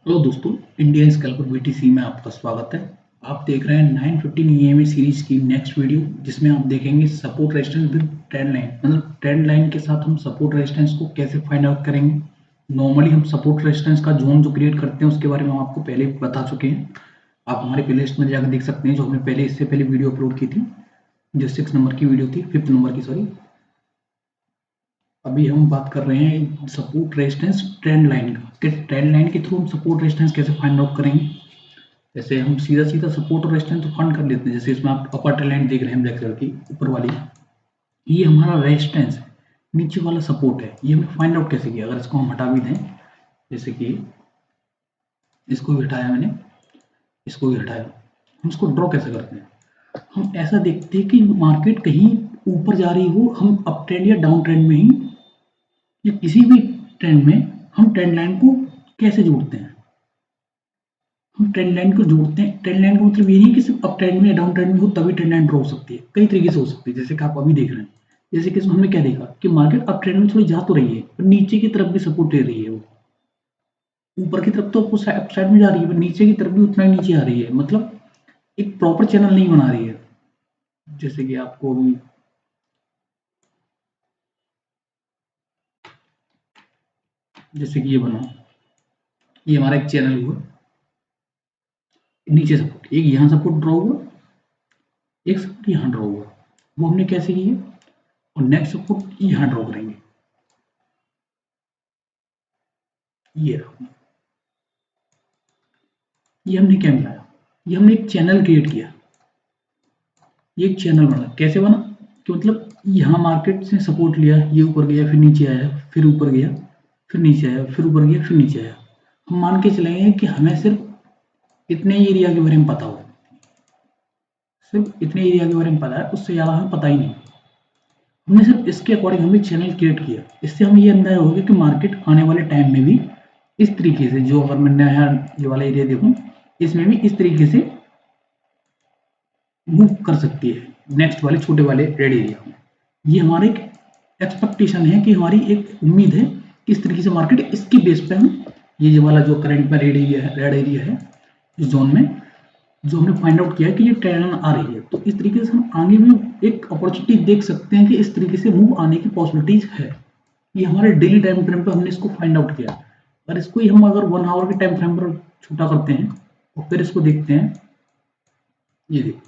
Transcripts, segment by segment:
Hello दोस्तों, Indian scalper BTC में आपका स्वागत है। आप देख रहे हैं 915 ईएमए सीरीज की नेक्स्ट वीडियो, जिसमें आप देखेंगे support resistance with trend line. मतलब ट्रेंड लाइन के साथ हम सपोर्ट रेजिस्टेंस को कैसे फाइंड आउट करेंगे। नॉर्मली हम सपोर्ट रेजिस्टेंस का जोन जो क्रिएट करते हैं उसके बारे में हम आपको पहले बता चुके हैं। आप हमारे प्लेलिस्ट में जाकर देख सकते हैं, जो हमने पहले इससे पहले वीडियो अपलोड की थी, जो 6 नंबर की वीडियो थी, 5 नंबर की सॉरी। अभी हम बात कर रहे हैं सपोर्ट रेजिस्टेंस ट्रेंड लाइन का, कि ट्रेंड लाइन के थ्रू हम सपोर्ट रेजिस्टेंस कैसे फाइंड आउट करेंगे। जैसे हम सीधा सीधा सपोर्ट और रेजिस्टेंस तो फाइंड कर लेते हैं। जैसे इसमें आप अपर ट्रेंड लाइन देख रहे हैं ब्लैक कलर की ऊपर वाली, ये हमारा रेजिस्टेंस है। नीचे वाला सपोर्ट है। ये हमने फाइंड आउट कैसे किया, अगर इसको हम हटा भी दें, जैसे कि इसको भी हटाया मैंने, इसको भी हटाया, हम इसको ड्रॉ कैसे करते हैं। हम ऐसा देखते हैं कि मार्केट कहीं ऊपर जा रही हो, हम अप ट्रेंड या डाउन ट्रेंड में ही, या किसी भी ट्रेंड में हम ट्रेंड लाइन को कैसे जोड़ते हैं। हम ट्रेंड लाइन को जोड़ते हैं। ट्रेंड लाइन का मतलब ये नहीं कि सिर्फ अप ट्रेंड में या डाउन ट्रेंड में हो तभी ट्रेंड लाइन ड्रॉ हो सकती है। कई तरीके से हो सकती है, जैसे कि आप अभी देख रहे हैं। जैसे कि इसमें हमने क्या देखा कि मार्केट अप ट्रेंड में थोड़ी जा तो रही है, पर नीचे की तरफ भी सपोर्ट ले रही है। वो ऊपर की तरफ तो अप साइड में जा रही है, पर नीचे की तरफ भी उतना ही नीचे आ रही है। मतलब एक प्रॉपर चैनल नहीं बना रही है। जैसे कि आपको अभी जैसे कि ये बना, ये हमारा एक चैनल हुआ, नीचे सपोर्ट, एक यहाँ सपोर्ट ड्रॉ हुआ, एक सपोर्ट यहाँ ड्रॉ हुआ। वो हमने कैसे किया, और नेक्स्ट सपोर्ट यहाँ ड्रॉ करेंगे। ये रहा, ये हमने क्या मिलाया, ये हमने एक चैनल क्रिएट किया। ये एक चैनल बना, कैसे बना कि मतलब यहाँ मार्केट से सपोर्ट लिया, ये ऊपर गया, फिर नीचे आया, फिर ऊपर गया, फिर नीचे आया, फिर ऊपर गया, फिर नीचे आया। हम मान के चलेंगे कि हमें सिर्फ इतने एरिया के बारे में पता हो, सिर्फ इतने एरिया के बारे में पता है, उससे ज़्यादा हमें पता ही नहीं। हमने सिर्फ इसके अकॉर्डिंग हमने चैनल क्रिएट किया। इससे हमें ये अंदाजा हो गया कि मार्केट आने वाले टाइम में भी इस तरीके से, जो अगर मैं यहाँ ये वाला एरिया देखूँ, इसमें भी इस तरीके से मूव कर सकती है नेक्स्ट वाले छोटे वाले रेड एरिया में। ये हमारा एक एक्सपेक्टेशन है, कि हमारी एक उम्मीद है कि इस तरीके से मार्केट, इसके बेस पे हम ये वाला जो करंट में रेड एरिया है इस जोन में, जो हमने फाइंड आउट किया है कि ये ट्रेंड आ रही है, तो इस तरीके से हम आगे भी एक अपॉर्चुनिटी देख सकते हैं कि इस तरीके से मूव आने की पॉसिबिलिटीज है। ये हमारे डेली टाइम फ्रेम पे हमने इसको फाइंड आउट किया। और इसको ही हम अगर 1 आवर के टाइम फ्रेम पर छोटा करते हैं और फिर इसको देखते हैं, ये देखो,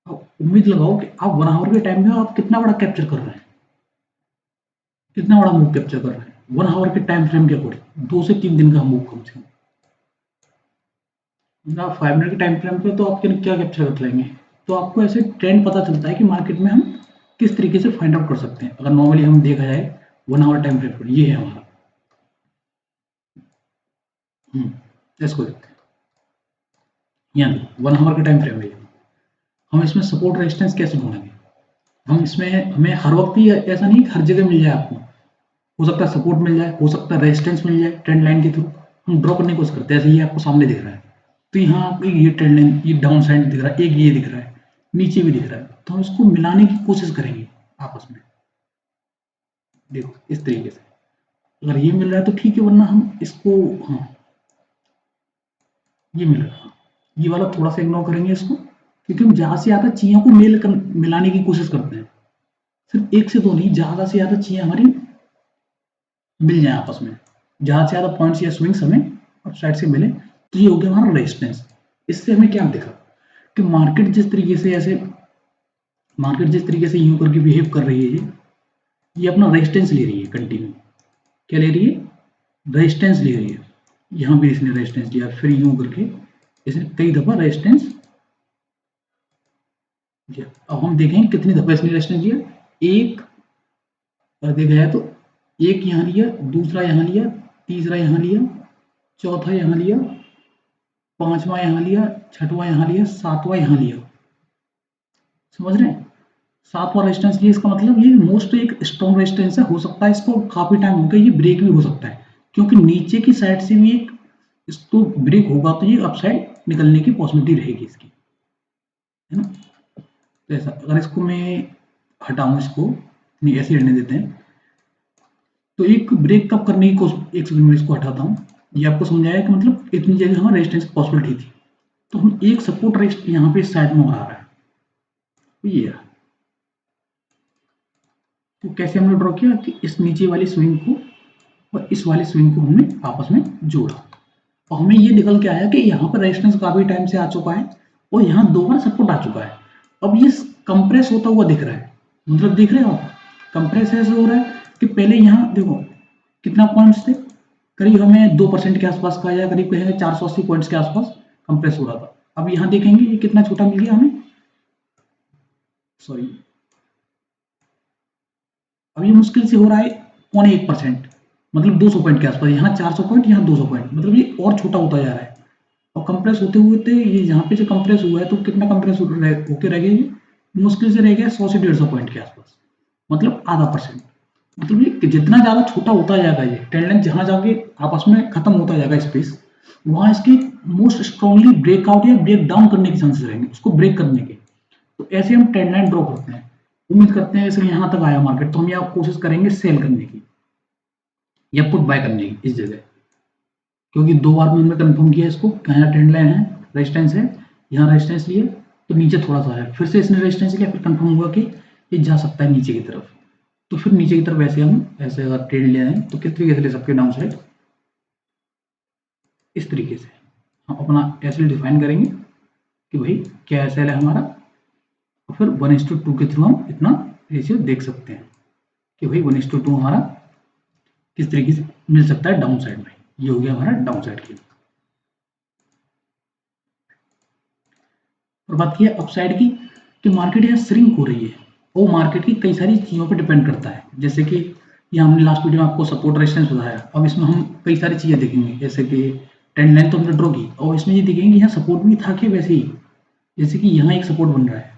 आप उम्मीद लगाओ कि आप 1 आवर के टाइम में आप कितना बड़ा कैप्चर कर रहे हैं, कितना बड़ा मूव कैप्चर कर रहे हैं 1 आवर के टाइम फ्रेम के अकॉर्डिंग। 2 से 3 दिन का मूव कम से कम। आप 5 मिनट के टाइम फ्रेम पे तो आप क्या कैप्चर कर लेंगे। तो आपको ऐसे ट्रेंड पता चलता है कि मार्केट में हम किस तरीके से फाइंड आउट कर सकते हैं। अगर नॉर्मली हम देखा जाए 1 आवर टाइम फ्रेम पर, ये है हमारा, इसको देखते हैं। यहाँ देखो 1 आवर का टाइम फ्रेम है। हम इसमें सपोर्ट रेजिस्टेंस कैसे ढूंढेंगे। हम इसमें, हमें हर वक्त ही ऐसा नहीं कि हर जगह मिल जाए आपको। हो सकता है सपोर्ट मिल जाए, हो सकता है रेजिस्टेंस मिल जाए ट्रेंड लाइन के थ्रू। हम ड्रॉ करने की कोशिश करते हैं। ऐसे ही आपको सामने दिख रहा है, तो यहाँ ये ट्रेंड लाइन, ये डाउन साइड दिख रहा है, एक ये दिख रहा है, नीचे भी दिख रहा है, तो हम इसको मिलाने की कोशिश करेंगे आपस में। देखो इस तरीके से, अगर ये मिल रहा है तो ठीक है, वरना हम इसको, हाँ ये मिल रहा है, ये वाला थोड़ा सा इग्नोर करेंगे इसको, क्योंकि हम ज़्यादा से ज़्यादा चीज़ों को मिलाने की कोशिश करते हैं। सिर्फ एक से दो नहीं, ज़्यादा से ज़्यादा चीज़ें हमारी मिल जाए आपस में, ज़्यादा से ज़्यादा पॉइंट्स या स्विंग्स हमें अप साइड से मिले, तो ये हो गया हमारा रेजिस्टेंस। इससे हमें क्या दिखा कि मार्केट जिस तरीके से, ऐसे मार्केट जिस तरीके से यूं करके बिहेव कर रही है, ये अपना रेजिस्टेंस ले रही है कंटिन्यू। क्या ले रही है, रेजिस्टेंस ले रही है। यहाँ भी इसने रेजिस्टेंस लिया, फिर यूं करके इसने कई दफा रेजिस्टेंस दिया। अब हम देखें कितनी दफा इसने रेजिस्टेंस दिया। एक, अगर देखा जाए तो एक यहाँ लिया, दूसरा यहाँ लिया, तीसरा यहाँ लिया, चौथा यहाँ लिया, पांचवा यहाँ लिया, छठवां यहाँ लिया, सातवां यहाँ लिया। समझ रहे हैं, सातवां रेजिस्टेंस लिया, इसका मतलब ये मोस्ट एक स्ट्रॉन्ग रेजिस्टेंस है। हो सकता है इसको काफी टाइम हो गया, ये ब्रेक भी हो सकता है, क्योंकि नीचे की साइड से भी एक इसको ब्रेक होगा तो ये अपसाइड निकलने की पॉसिबिलिटी रहेगी इसकी, है ना। तो ऐसा, अगर इसको मैं हटाऊं, इसको नहीं ऐसे रहने देते हैं, तो एक ब्रेक कब करने की कोशिश, एक सेकंड में इसको हटाता हूँ। ये आपको समझाया कि मतलब इतनी जगह हमारा रेजिस्टेंस की पॉसिबिलिटी थी, तो हम एक सपोर्ट रेस्ट यहाँ पे इस साइड में आ रहा है, तो ये है। तो कैसे हमने ड्रॉ किया कि इस नीचे वाली स्विंग को और इस वाले स्विंग को हमने आपस में जोड़ा, और हमें ये निकल के आया कि यहाँ पर रेजिस्टेंस काफी टाइम से आ चुका है और यहाँ दो बार सपोर्ट आ चुका है। अब ये कंप्रेस होता हुआ दिख रहा है, मतलब देख रहे हो आप, कंप्रेस ऐसे हो रहा है कि पहले यहाँ देखो कितना पॉइंट्स थे, करीब हमें 2% के आसपास का या करीब है 480 पॉइंट्स के आसपास कंप्रेस हो रहा था। अब यहाँ देखेंगे ये कितना छोटा मिल गया हमें, सॉरी, अब ये मुश्किल से हो रहा है 0.1%, मतलब 200 पॉइंट के आसपास, यहाँ 400 पॉइंट, यहाँ 200 पॉइंट, मतलब ये और छोटा होता जा रहा है। और कंप्रेस होते हुए थे ये, यहाँ पे जो कंप्रेस हुआ है तो कितना कंप्रेस होके रह गया, ये मुश्किल से रह गया 100 से 150 पॉइंट के आसपास, मतलब आधा परसेंट। मतलब ये जितना ज़्यादा छोटा होता जाएगा ये ट्रेंड लाइन, जहाँ जाके आपस में खत्म होता जाएगा स्पेस, वहाँ इसकी मोस्ट स्ट्रांगली ब्रेकआउट या ब्रेक डाउन करने के चांसेस रहेंगे, उसको ब्रेक करने के। तो ऐसे हम ट्रेंड लाइन ड्रॉ करते हैं। उम्मीद करते हैं जैसे यहाँ तक आया मार्केट, तो हम यहाँ कोशिश करेंगे सेल करने की या पुट बाय करने की इस जगह, क्योंकि दो बार में हमने कंफर्म किया इसको, यहाँ ट्रेंड लाइन है, रेजिस्टेंस है, यहाँ रेजिस्टेंस लिया तो नीचे थोड़ा सा है, फिर से इसने रेजिस्टेंस लिया, फिर कंफर्म हुआ कि ये जा सकता है नीचे की तरफ। तो फिर नीचे की तरफ ऐसे हम ऐसे अगर ट्रेड ले आए तो किस तरीके से ले सकते हैं डाउन साइड, इस तरीके से हम अपना एसएल डिफाइन करेंगे कि भाई क्या एसएल है हमारा, और फिर 1:2 के थ्रू हम इतना रेशियो देख सकते हैं कि भाई 1:2 हमारा किस तरीके से मिल सकता है डाउन साइड में। ये हो गया हमारा डाउन साइड की। और बात की है अपसाइड की, कि मार्केट यहाँ श्रिंक हो रही है, वो मार्केट की कई सारी चीज़ों पर डिपेंड करता है। जैसे कि ये हमने लास्ट वीडियो में आपको सपोर्ट रेजिस्टेंस बताया, अब इसमें हम कई सारी चीज़ें देखेंगे, जैसे कि ट्रेंड लाइन तो हमने ड्रॉ की, और इसमें ये देखेंगे यहाँ सपोर्ट भी था कि वैसे ही, जैसे कि यहाँ एक सपोर्ट बन रहा है,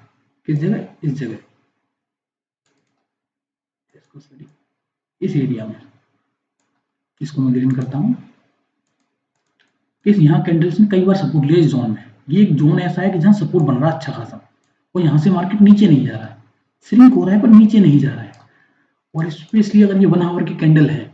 किस जगह, इस जगह, इस एरिया में, इसको मैं ग्रीन करता हूँ। इस यहाँ कैंडल्स ने कई बार सपोर्ट लिया इस जोन में, ये एक जोन ऐसा है कि जहाँ सपोर्ट बन रहा है अच्छा खासा, और यहाँ से मार्केट नीचे नहीं जा रहा है, श्रिंक हो रहा है पर नीचे नहीं जा रहा है। और स्पेशली अगर ये 1 आवर की कैंडल है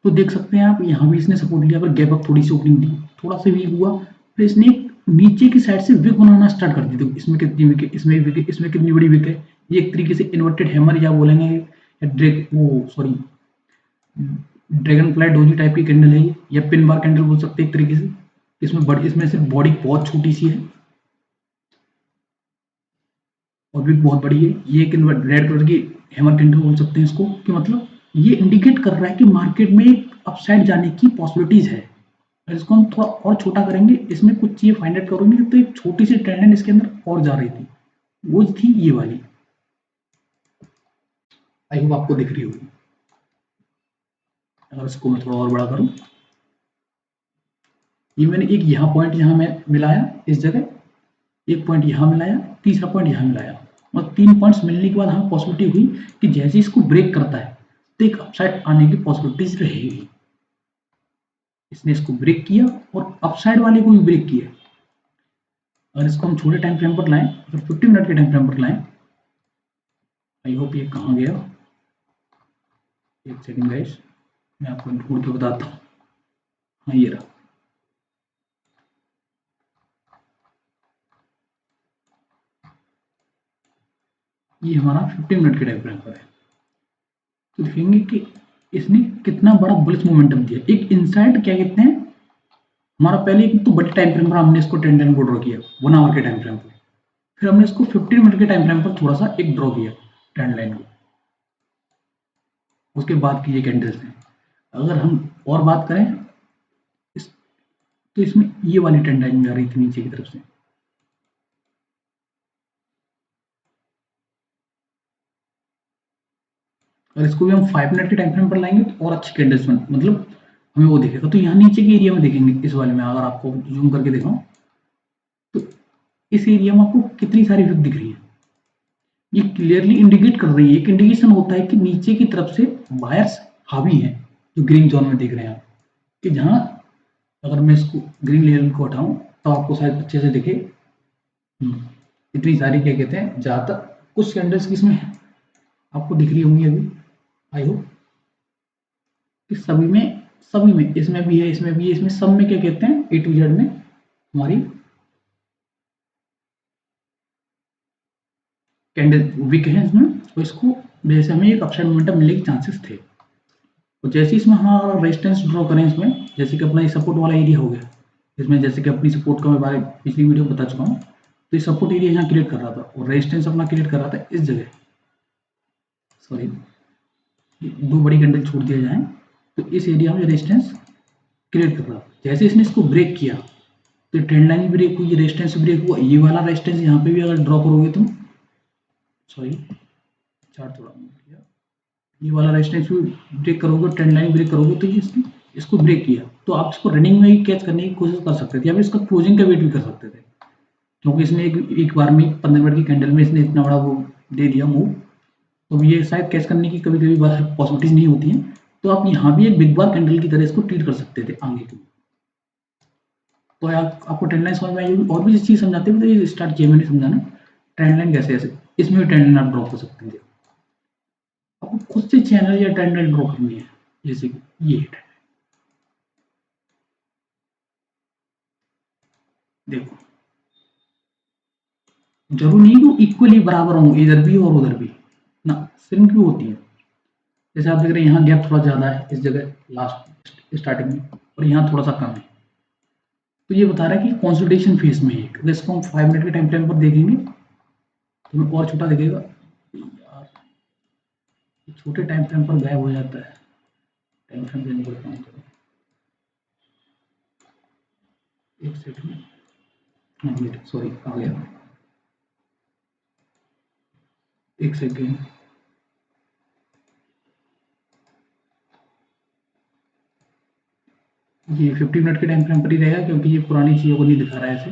तो देख सकते हैं आप, यहाँ भी इसने सपोर्ट लिया पर गैप अप थोड़ी सी ओपनिंग दी, थोड़ा सा वीक हुआ, फिर इसने नीचे की साइड से विक बनाना स्टार्ट कर दी। तो इसमें कितनी विक है, इसमें विक है, इसमें कितनी बड़ी विक है, ये एक तरीके से इन्वर्टेड हैमर या बोलेंगे या ड्रैगन फ्लाई डोजी टाइप की कैंडल है ये, या पिन बार कैंडल बोल सकते हैं एक तरीके से। इसमें से बॉडी बहुत छोटी सी है और विक बहुत बड़ी है। ये एक रेड कलर की हैमर कैंडल बोल सकते हैं इसको, कि मतलब ये इंडिकेट कर रहा है कि मार्केट में अपसाइड जाने की पॉसिबिलिटीज है। इसको हम थोड़ा और छोटा करेंगे, इसमें कुछ चीजें फाइंड आउट करेंगे, तो एक छोटी सी ट्रेंड लाइन इसके अंदर और जा रही थी, वो थी ये वाली। आई होप आपको दिख रही होगी। अगर इसको मैं थोड़ा और बड़ा करूं, ये मैंने एक यहाँ पॉइंट यहाँ मैं मिलाया इस जगह, एक पॉइंट यहाँ मिलाया, तीसरा पॉइंट यहाँ मिलाया, और 3 पॉइंट्स मिलने के बाद हमें पॉसिबिलिटी हुई कि जैसे इसको ब्रेक करता है तो एक अपसाइड आने की पॉसिबिलिटीज रहेगी। इसने इसको ब्रेक किया और अपसाइड वाले को भी ब्रेक किया। अगर इसको हम छोटे टाइम फ्रेम पर लाएं, अगर 50 मिनट के टाइम फ्रेम पर लाएं, आई होप ये कहाँ गया, एक सेकंड गाइस, मैं आपको ढूंढ के बताता हूँ। हाँ ये रहा, ये हमारा 50 मिनट के टाइम फ्रेम पर है। तो देखेंगे कि इसने कितना बड़ा बुलिश मोमेंटम दिया। एक इनसाइड क्या कहते हैं, हमारा पहले एक तो बड़े टाइम फ्रेम पर हमने इसको ट्रेंड लाइन को ड्रॉ किया 1 आवर के टाइम फ्रेम पर, फिर हमने इसको 15 मिनट के टाइम फ्रेम पर थोड़ा सा एक ड्रॉ किया ट्रेंड लाइन को, उसके बाद की ये कैंडल्स हैं। अगर हम और बात करें तो इसमें ये वाली ट्रेंड लाइन आ रही थी नीचे की तरफ से, अगर इसको भी हम 5 मिनट के टाइम फ्रेम पर लाएंगे तो और अच्छी कैंडल्स मतलब हमें वो दिखेगा। तो यहाँ नीचे के एरिया में देखेंगे, इस वाले में अगर आपको जूम करके दिखाऊं तो इस एरिया में आपको कितनी सारी विक दिख रही है, ये क्लियरली इंडिकेट कर रही है। एक इंडिकेशन होता है कि नीचे की तरफ से बायर्स हावी हैं, जो ग्रीन जोन में दिख रहे हैं आप, कि जहाँ अगर मैं इसको ग्रीन लेवल को हटाऊं तो आपको शायद अच्छे से दिखे। इतनी सारी क्या कहते हैं, ज़्यादातर कुछ कैंडल्स की इसमें आपको दिख रही होंगी अभी, आई होप इस सभी में इसमें भी है, इसमें भी है, इसमें सब में क्या कहते हैं, ए टू जेड में हमारी कैंडल वीक है इसमें, तो इसको जैसे हमें एक अपसाइड मोमेंटम मिलने के चांसेस थे। तो जैसे इसमें हाँ रेजिस्टेंस ड्रॉ करें इसमें, जैसे कि अपना ये सपोर्ट वाला एरिया हो गया, इसमें जैसे कि अपनी सपोर्ट का मैं बारे पिछली वीडियो बता चुका हूँ, तो ये सपोर्ट एरिया यहाँ क्रिएट कर रहा था और रेजिस्टेंस अपना क्रिएट कर रहा था इस जगह, सॉरी दो बड़ी कैंडल छोड़ दिया जाए, तो इस एरिया में रेजिस्टेंस क्रिएट कर रहा था। जैसे इसने इसको ब्रेक किया तो ट्रेंड लाइन भी ब्रेक हुई, रेजिस्टेंस ब्रेक हुआ, ये वाला रेजिस्टेंस यहाँ पे भी अगर ड्रॉ करोगे तुम, सॉरी चार्ट थोड़ा मूव किया, ये वाला रेजिस्टेंस भी ब्रेक करोगे, ट्रेंड लाइन ब्रेक करोगे, तो ये इसको ब्रेक किया, तो आप इसको रनिंग में ही कैच करने की कोशिश कर सकते थे या फिर इसका क्लोजिंग का वेट भी कर सकते थे, क्योंकि इसने एक बार में 15 मिनट की कैंडल में इसने इतना बड़ा वो दे दिया मूव, तो ये शायद कैच करने की कभी कभी पॉसिबिलिटीज नहीं होती हैं, तो आप यहाँ भी एक बिग बार कैंडल की तरह इसको ट्रीट कर सकते थे आगे की। तो आपको ट्रेंड लाइन समझ में आई, और भी चीज़ समझाते हुए तो ये स्टार्ट किया मैंने समझाना, ट्रेंड लाइन कैसे ऐसे इसमें भी ट्रेंड लाइन आप ड्रॉ कर सकते हैं, आपको खुद से चैनल या ट्रेंड लाइन ड्रॉ करनी है, जैसे कि ये है, देखो जरूर नहीं कि इक्वली बराबर हों इधर भी और उधर भी ना, सिर्फ क्यों होती है, जैसे आप देख रहे हैं यहाँ गैप थोड़ा ज़्यादा है इस जगह लास्ट स्टार्टिंग में, और यहाँ थोड़ा सा कम है, तो ये बता रहा है कि कंसोलिडेशन फेज में है। अगर इसको हम 5 मिनट के टाइम फ्रेम पर देखेंगे तो हमें और छोटा दिखेगा यार, छोटे टाइम फ्रेम पर गायब हो जाता है, टाइम फ्रेम देने पर काम करो, एक सेकंड, हाँ मिनट सॉरी आ गया, एक सेकंड, ये 50 मिनट के टाइम फ्रेम पर ही रहेगा क्योंकि ये पुरानी चीज़ों को नहीं दिखा रहा है ऐसे।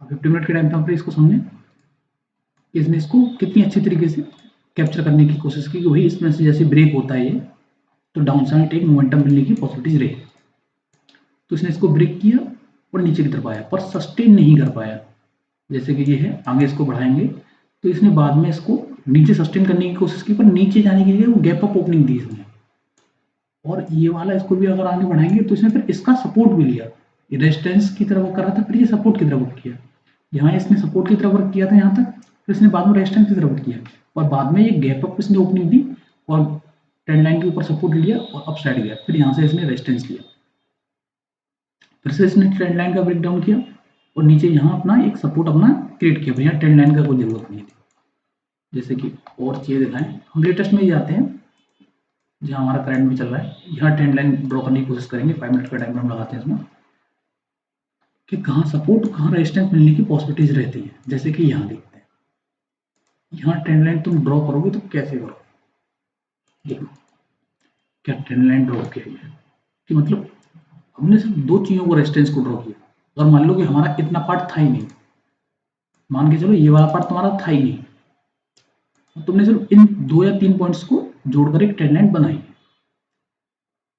50 मिनट के टाइम फ्रेम पर इसको समझें, इसने इसको कितनी अच्छी तरीके से कैप्चर करने की कोशिश की कि वही इसमें से जैसे ब्रेक होता है ये, तो डाउन साइड एक मोमेंटम मिलने की पॉसिबिलिटीज रही, तो इसने इसको ब्रेक किया और नीचे की तरफ आया पर सस्टेन नहीं कर पाया, जैसे कि ये है, आगे इसको बढ़ाएंगे तो इसने बाद में इसको नीचे सस्टेन करने की कोशिश की पर नीचे जाने के लिए वो गैप अप ओपनिंग दी इसने, और ये वाला इसको भी अगर आगे बढ़ाएंगे तो इसने फिर इसका सपोर्ट भी लिया, रेजिस्टेंस की तरफ वर्क कर रहा था, फिर ये सपोर्ट की तरफ वर्क किया, यहाँ इसने सपोर्ट की तरफ वर्क किया था यहाँ तक, फिर इसने बाद में रेजिस्टेंस की तरफ वर्क किया और बाद में ये गैप अप इसने ओपनिंग दी और ट्रेंड लाइन के ऊपर सपोर्ट लिया और अप साइड गया, फिर यहाँ से इसने रेजिस्टेंस लिया, फिर से इसने ट्रेंड लाइन का ब्रेकडाउन किया और नीचे यहाँ अपना एक सपोर्ट अपना क्रिएट किया, भैया ट्रेंड लाइन का कोई जरूरत नहीं थी। जैसे कि और चीज़ें दिखाएं, हम लेटेस्ट में ही जाते हैं जहाँ हमारा करंट में चल रहा है, यहाँ ट्रेंड लाइन ड्रॉ करने की कोशिश करेंगे, 5 मिनट का टाइम हम लगाते हैं इसमें कि कहाँ सपोर्ट कहाँ रेजिस्टेंस मिलने की पॉसिबिलिटीज रहती है। जैसे कि यहाँ देखते हैं, यहाँ ट्रेंड लाइन तुम ड्रॉ करोगे तो कैसे करो, देखो क्या ट्रेंड लाइन ड्रॉ किया है कि मतलब हमने सिर्फ दो चीज़ों को रेजिस्टेंस को ड्रॉ किया, और मान लो कि हमारा इतना पार्ट था ही नहीं, मान के चलो ये वाला पार्ट तुम्हारा था ही नहीं, तुमने सिर्फ इन 2 या 3 पॉइंट्स को जोड़कर एक ट्रेंड लाइन बनाई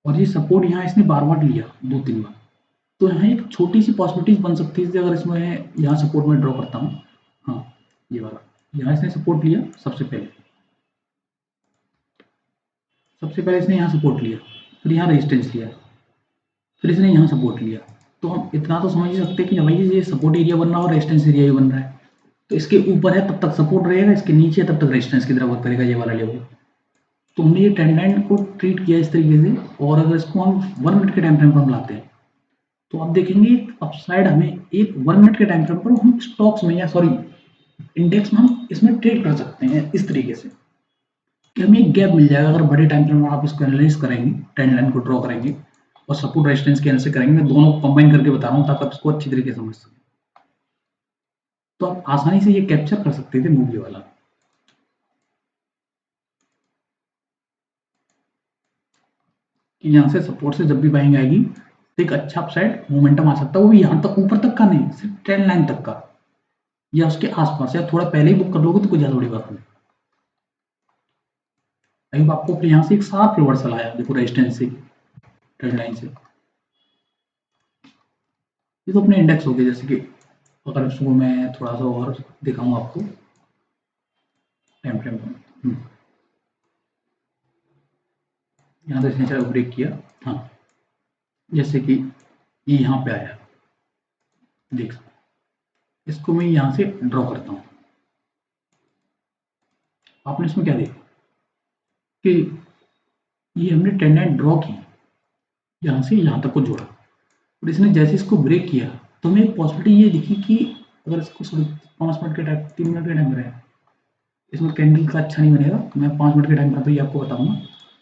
और ये सपोर्ट यहाँ इसने बार बार लिया 2-3 बार, तो यहाँ एक छोटी सी पॉसिबिलिटीज बन सकती है, अगर इसमें यहाँ सपोर्ट में ड्रॉ करता हूँ, हाँ ये वाला, यहाँ इसने सपोर्ट लिया सबसे पहले इसने यहाँ सपोर्ट लिया, फिर यहाँ रेजिस्टेंस लिया, फिर इसने यहाँ सपोर्ट लिया, तो हम इतना तो समझ ही सकते हैं कि भाई ये सपोर्ट एरिया बन रहा है और रेजिस्टेंस एरिया भी बन रहा है, तो इसके ऊपर है तब तक सपोर्ट रहेगा, इसके नीचे है तब तक रेजिस्टेंस की तरफ वर्क करेगा ये वाला लेवल। तो हमने ये ट्रेंड लाइन को ट्रीट किया इस तरीके से, और अगर इसको हम 1 मिनट के टाइम फ्रेम पर हम लाते हैं तो आप देखेंगे अपसाइड हमें एक 1 मिनट के टाइम फ्रेम पर हम स्टॉक्स में या सॉरी इंडेक्स में हम इसमें ट्रेड कर सकते हैं इस तरीके से कि हमें एक गैप मिल जाएगा। अगर बड़े टाइम फ्रेम में आप इसको एनालाइज करेंगे, ट्रेंड लाइन को ड्रॉ करेंगे और सपोर्ट रेजिस्टेंस के एनालिसिस करेंगे, मैं दोनों कंबाइन करके बता रहा हूँ ताकि आप इसको अच्छी तरीके से समझ सकें, तो आप आसानी से ये कैप्चर कर सकते थे मूवी वाला कि यहाँ से सपोर्ट से जब भी बाइंग आएगी तो एक अच्छा अपसाइड मोमेंटम आ सकता है, वो भी यहाँ तक ऊपर तक का नहीं, सिर्फ ट्रेंड लाइन तक का या उसके आसपास, या थोड़ा पहले ही बुक कर लोगे तो कोई ज़्यादा बड़ी बात नहीं। अभी आपको फिर यहाँ से एक साफ रिवर्सल आया, देखो रेजिस्टेंस से ट्रेंड लाइन से, ये तो अपने इंडेक्स हो गए। जैसे कि अगर इसको मैं थोड़ा सा और दिखाऊँ आपको टाइम फ्रेम पर, यहाँ से इसने चलो ब्रेक किया। हाँ, जैसे कि ये यहाँ पे आया, देख इसको मैं यहाँ से ड्रॉ करता हूँ। आपने इसमें क्या देखा कि ये हमने ट्रेंड लाइन ड्रॉ की, यहाँ से यहाँ तक को जोड़ा, और इसने जैसे इसको ब्रेक किया तो हमें एक पॉसिबिलिटी ये दिखी कि अगर इसको 5 मिनट के टाइम 3 मिनट के टाइम रहे, इसमें कैंडल का अच्छा नहीं बनेगा, मैं 5 मिनट के टाइम पर भी आपको बताऊंगा,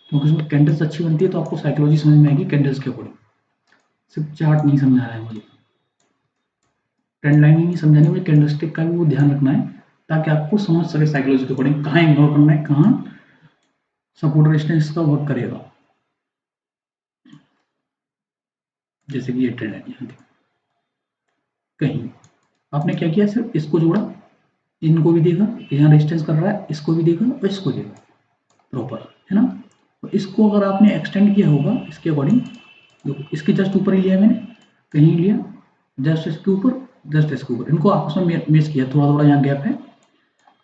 क्योंकि इसमें कैंडल्स अच्छी बनती है तो आपको साइकोलॉजी समझ में आएगी कैंडल्स के अकॉर्डिंग। सिर्फ चार्ट नहीं समझा रहा है मुझे, ट्रेंड लाइन ही नहीं समझानी, मुझे कैंडलस्टिक का भी वो ध्यान रखना है ताकि आपको समझ सके साइकोलॉजी के अकॉर्डिंग कहाँ इग्नोर करना है, कहाँ सपोर्ट रेजिस्टेंस का वर्क करेगा। जैसे कि ये ट्रेंड है, यहाँ कहीं आपने क्या किया, सिर्फ इसको जोड़ा, इनको भी देखा, यहाँ रेजिस्टेंस कर रहा है, इसको भी देखा और इसको देखा प्रॉपर, है ना। तो इसको अगर आपने एक्सटेंड किया होगा इसके अकॉर्डिंग, देखो इसके जस्ट ऊपर ही लिया मैंने, कहीं लिया, जस्ट इसके ऊपर, जस्ट इसके ऊपर, इनको आपस में मैच किया, थोड़ा थोड़ा यहाँ गैप है,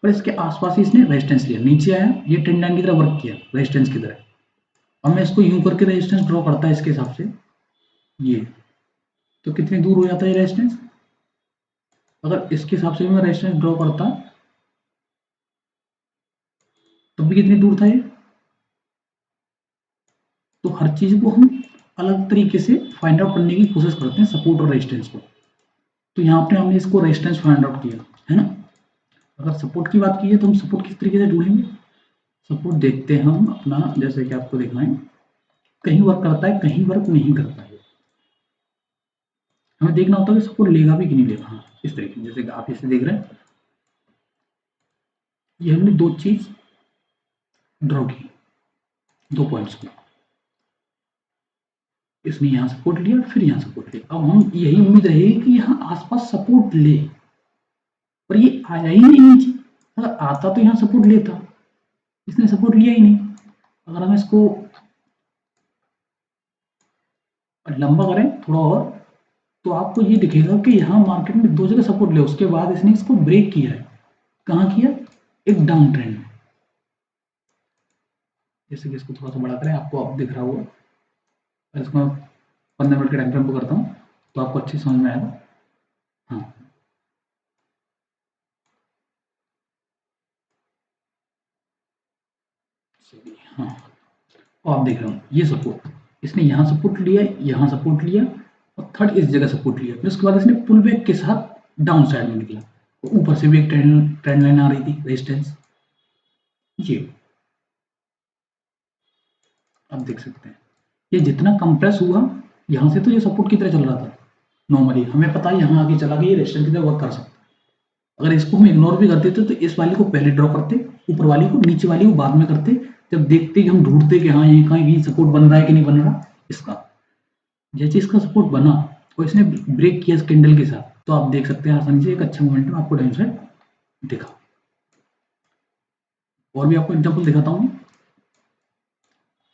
और इसके आसपास ही इसने रेजिस्टेंस लिया, नीचे आया, ये ट्रेंड लाइन की तरह वर्क किया रेजिस्टेंस की तरह। अब मैं इसको यूं करके रेजिस्टेंस ड्रॉ करता है इसके हिसाब से, ये तो कितनी दूर हो जाता है रेजिस्टेंस, अगर इसके हिसाब से मैं रेजिस्टेंस ड्रॉ करता तब भी कितनी दूर था ये। तो हर चीज को हम अलग तरीके से फाइंड आउट करने की कोशिश करते हैं, सपोर्ट और रेजिस्टेंस को। तो यहाँ पे हमने इसको रेजिस्टेंस फाइंड आउट किया, है ना। अगर सपोर्ट की बात की है तो हम सपोर्ट किस तरीके से ढूंढेंगे, सपोर्ट देखते हैं हम अपना, जैसे कि आपको दिखाएं, कहीं वर्क करता है, कहीं वर्क नहीं करता है, हमें देखना होता है कि सपोर्ट लेगा भी कि नहीं लेगा। हाँ, इस तरीके जैसे कि आप इसे देख रहे हैं, ये हमने दो चीज ड्रॉ की, दो पॉइंट्स को, इसने यहाँ सपोर्ट लिया फिर यहाँ सपोर्ट लिया, अब हम यही उम्मीद रहेगी कि यहाँ आसपास सपोर्ट ले, पर ये आया ही नहीं नीचे, अगर आता तो यहाँ सपोर्ट लेता, इसने सपोर्ट लिया ही नहीं। अगर हम इसको लंबा करें थोड़ा और, तो आपको ये दिखेगा कि यहाँ मार्केट में दो जगह सपोर्ट ले, उसके बाद इसने इसको ब्रेक किया है, कहाँ किया, एक डाउन ट्रेंड में। जैसे कि इसको थोड़ा सा बड़ा करें, आपको अब दिख रहा होगा, इसको 15 मिनट के टाइम फ्रेम को करता हूँ तो आपको अच्छी समझ में आएगा। हाँ, हाँ, और आप देख रहे हो ये सपोर्ट, इसने यहाँ सपोर्ट लिया, यहाँ सपोर्ट लिया, और थर्ड इस जगह सपोर्ट लिया, फिर उसके बाद इसने पुल बैक के साथ डाउन साइड में निकला, तो ऊपर से भी एक ट्रेंड लाइन आ रही थी रेजिस्टेंस, ये आप देख सकते हैं। ये जितना कंप्रेस हुआ, यहाँ से तो ये सपोर्ट की तरह चल रहा था नॉर्मली, हमें पता है यहाँ आगे चला गया ये रेजिस्टेंस की तरह वर्क कर सकता है। अगर इसको हम इग्नोर भी कर देते तो इस वाली को पहले ड्रॉ करते, ऊपर वाली को, नीचे वाली को बाद में करते, जब देखते कि हम ढूंढते कि हाँ ये कहीं सपोर्ट बन रहा है कि नहीं बन रहा इसका। जैसे इसका सपोर्ट बना और इसने ब्रेक किया इस कैंडल के साथ, तो आप देख सकते हैं आसानी से एक अच्छा मोमेंटम आपको डाउन साइड दिखा। और भी आपको एग्जाम्पल दिखाता हूँ,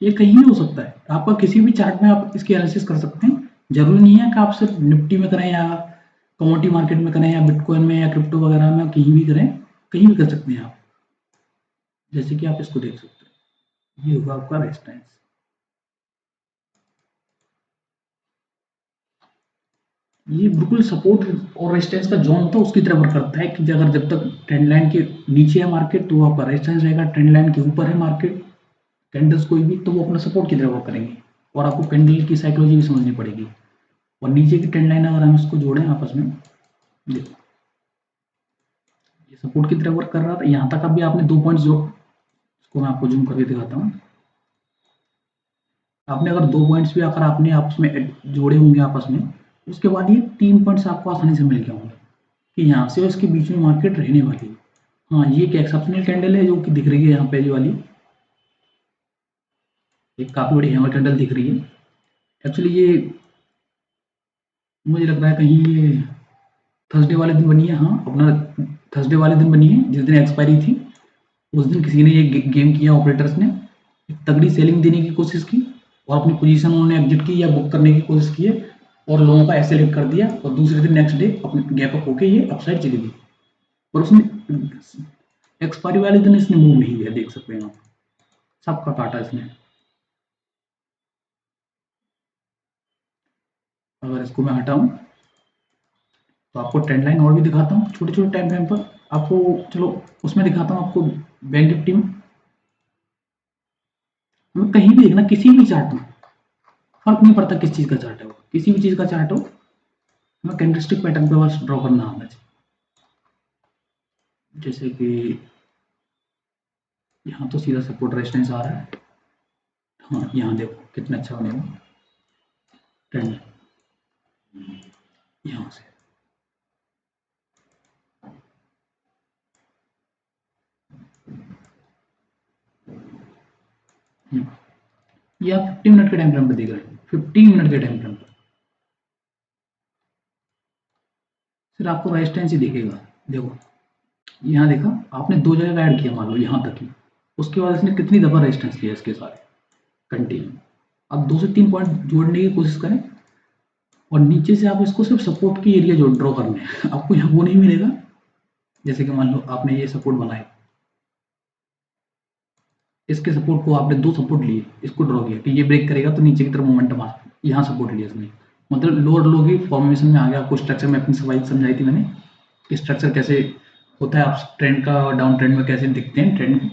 ये कहीं भी हो सकता है, आपका किसी भी चार्ट में आप इसकी एनालिसिस कर सकते हैं, जरूरी नहीं है कि आप सिर्फ निफ्टी में करें या कमोडिटी मार्केट में करें या बिटकॉइन में या क्रिप्टो वगैरह में, कहीं भी करें, कहीं भी कर सकते हैं आप। जैसे कि आप इसको देख सकते हैं, ये होगा आपका रेजिस्टेंस, ये बिल्कुल सपोर्ट और रेजिस्टेंस का जोन होता है उसकी तरह वर्क करता है कि अगर जब तक ट्रेंड लाइन के नीचे है मार्केट तो वो आपका रेजिस्टेंस रहेगा, ट्रेंड लाइन के ऊपर है मार्केट कैंडल्स कोई भी, तो वो अपना सपोर्ट की तरह वर्क करेंगे, और आपको कैंडल की साइकोलॉजी भी समझनी पड़ेगी। और नीचे की ट्रेंड लाइन अगर हम इसको जोड़ें आपस में, देखो ये सपोर्ट की तरह वर्क कर रहा था, यहाँ तक अभी आपने दो पॉइंट्स जो, इसको मैं आपको जूम करके दिखाता हूँ, आपने अगर दो पॉइंट्स भी अगर आपने आपस में जोड़े होंगे आपस में, उसके बाद ये 3 पॉइंट्स आपको आसानी से मिल गए होंगे कि यहाँ से उसके बीच में मार्केट रहने वाली है। हाँ, ये एक एक्सेप्शनल कैंडल है जो कि दिख रही है यहाँ पे, ये वाली एक काफी बड़ी हैमर कैंडल दिख रही है। एक्चुअली ये मुझे लग रहा है कहीं ये थर्सडे वाले दिन बनी है, हाँ अपना थर्सडे वाले दिन बनी है जिस दिन एक्सपायरी थी, उस दिन किसी ने ये गेम किया, ऑपरेटर्स ने एक तगड़ी सेलिंग देने की कोशिश की और अपनी पोजीशन उन्होंने एग्जिट की या बुक करने की कोशिश की है, और लोगों का ऐसे कर दिया, और दूसरे दिन नेक्स्ट डे अपने गैप अप होके ये अपसाइड चली गई, और उसने एक्सपायरी वाले दिन इसने मूव नहीं किया, देख सकते हैं आप, सबका काटा इसने। अगर इसको मैं हटाऊं तो आपको ट्रेंड लाइन और भी दिखाता हूँ छोटे छोटे टाइम फ्रेम पर आपको। चलो उसमें दिखाता हूँ आपको बैंक निफ्टी में। हमें कहीं भी देखना, किसी भी चार्ट में फर्क नहीं पड़ता किस चीज़ का चार्ट है वो, किसी भी चीज़ का चार्ट हो, हमें कैंडलस्टिक पैटर्न पे बस ड्रॉ करना आना चाहिए। जैसे कि यहाँ तो सीधा सपोर्ट रेजिस्टेंस आ रहा है। हाँ, यहाँ देखो कितना अच्छा बनेगा ट्रेंड यहाँ से। ये आप 50 मिनट के टाइम फ्रेम पे देख रहे हैं, 15 मिनट के टाइम फ्रेम पे फिर आपको रेजिस्टेंस ही दिखेगा। देखो यहाँ देखा आपने, दो जगह ऐड किया मान लो यहाँ तक ही, उसके बाद इसने कितनी दफा रेजिस्टेंस लिया इसके साथ कंटिन्यू। अब 2 से 3 पॉइंट जोड़ने की कोशिश करें और नीचे से आप इसको सिर्फ सपोर्ट की एरिया जो ड्रॉ करने हैं, आपको यहाँ वो नहीं मिलेगा। जैसे कि मान लो आपने ये सपोर्ट बनाए, इसके सपोर्ट को आपने 2 सपोर्ट लिए, इसको ड्रॉ किया कि ये ब्रेक करेगा तो नीचे की तरफ मोमेंटम आ, यहाँ सपोर्ट लिया इसने, मतलब लोअर लो की फॉर्मेशन में आ गया। आपको स्ट्रक्चर में अपनी सवाई समझाई थी मैंने कि स्ट्रक्चर कैसे होता है, आप ट्रेंड का और डाउन ट्रेंड में कैसे दिखते हैं ट्रेंड।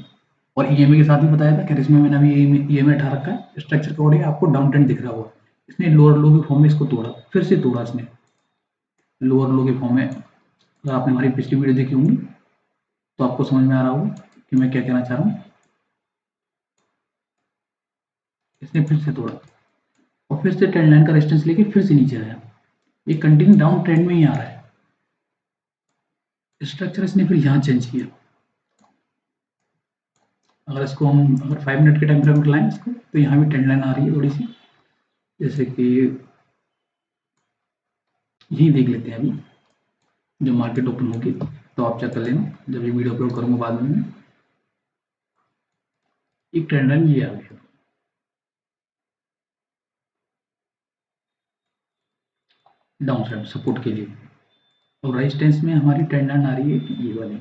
और ईएमए के साथ ही बताया था कि इसमें मैंने अभी ईएमए उठा रखा है स्ट्रक्चर का, और आपको डाउन ट्रेंड दिख रहा होगा। इसने लोअर लो के फॉर्म में इसको तोड़ा, फिर से तोड़ा इसने लोअर लो के फॉर्म में। अगर आपने हमारी पिछली वीडियो देखी होंगी तो आपको समझ में आ रहा होगा कि मैं क्या कहना चाह रहा हूँ। इसने फिर से तोड़ा और फिर से ट्रेंड लाइन का रेजिस्टेंस लेके फिर से नीचे आया। ये कंटिन्यू डाउन ट्रेंड में ही आ रहा है। स्ट्रक्चर इसने फिर यहाँ चेंज किया। अगर इसको हम अगर 5 मिनट के टाइम फ्रेम लाएं इसको, तो यहाँ भी ट्रेंड लाइन आ रही है थोड़ी सी। जैसे कि यही देख लेते हैं अभी, जब मार्केट ओपन होगी तो आप चेक कर लेना, जब ये वीडियो अपलोड करूँगा बाद में। एक ट्रेंड लाइन ये आ गया डाउन साइड सपोर्ट के लिए, और रेजिस्टेंस में हमारी ट्रेंड लाइन आ रही है ये वाली।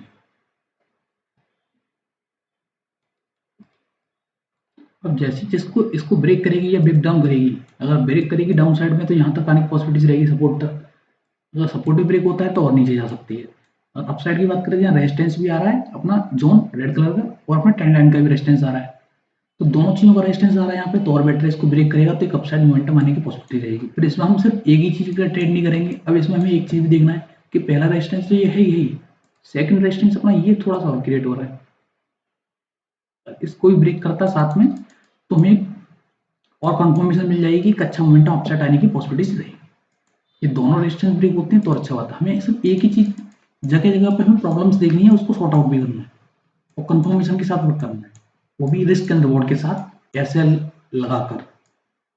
अब जैसे जिसको इसको ब्रेक करेगी या ब्रेक डाउन करेगी, अगर ब्रेक करेगी डाउन साइड में तो यहाँ तक आने की पॉसिबिलिटीज रहेगी सपोर्ट तक। अगर सपोर्ट भी ब्रेक होता है तो और नीचे जा सकती है। और अप साइड की बात करें, यहाँ रेजिस्टेंस भी आ रहा है अपना जोन रेड कलर का, और अपना ट्रेंड लाइन का भी रेजिस्टेंस आ रहा है। तो दोनों चीज़ों का रेजिस्टेंस आ रहा है यहाँ पे, तो और बेटर इसको ब्रेक करेगा तो एक अपसाइड मोमेंटम आने की पॉसिबिलिटी रहेगी। फिर इसमें हम सिर्फ एक ही चीज़ का ट्रेड नहीं करेंगे। अब इसमें हमें एक चीज़ भी देखना है कि पहला रेजिस्टेंस तो ये है यही, सेकंड रेजिस्टेंस अपना ये थोड़ा सा और क्रिएट हो रहा है, इसको भी ब्रेक करता है साथ में, तो हमें और कंफर्मेशन मिल जाएगी कि अच्छा मोमेंटम अपसाइड आने की पॉसिबिलिटीज रहेगी। ये दोनों रेजिस्टेंस ब्रेक होते हैं तो अच्छा बात है। हमें सिर्फ एक ही चीज़, जगह जगह पे हमें प्रॉब्लम्स देखनी है, उसको सॉर्ट आउट भी करना है और कंफर्मेशन के साथ वर्क करना है, वो भी रिस्क एंड रिवॉर्ड के साथ एसएल लगाकर।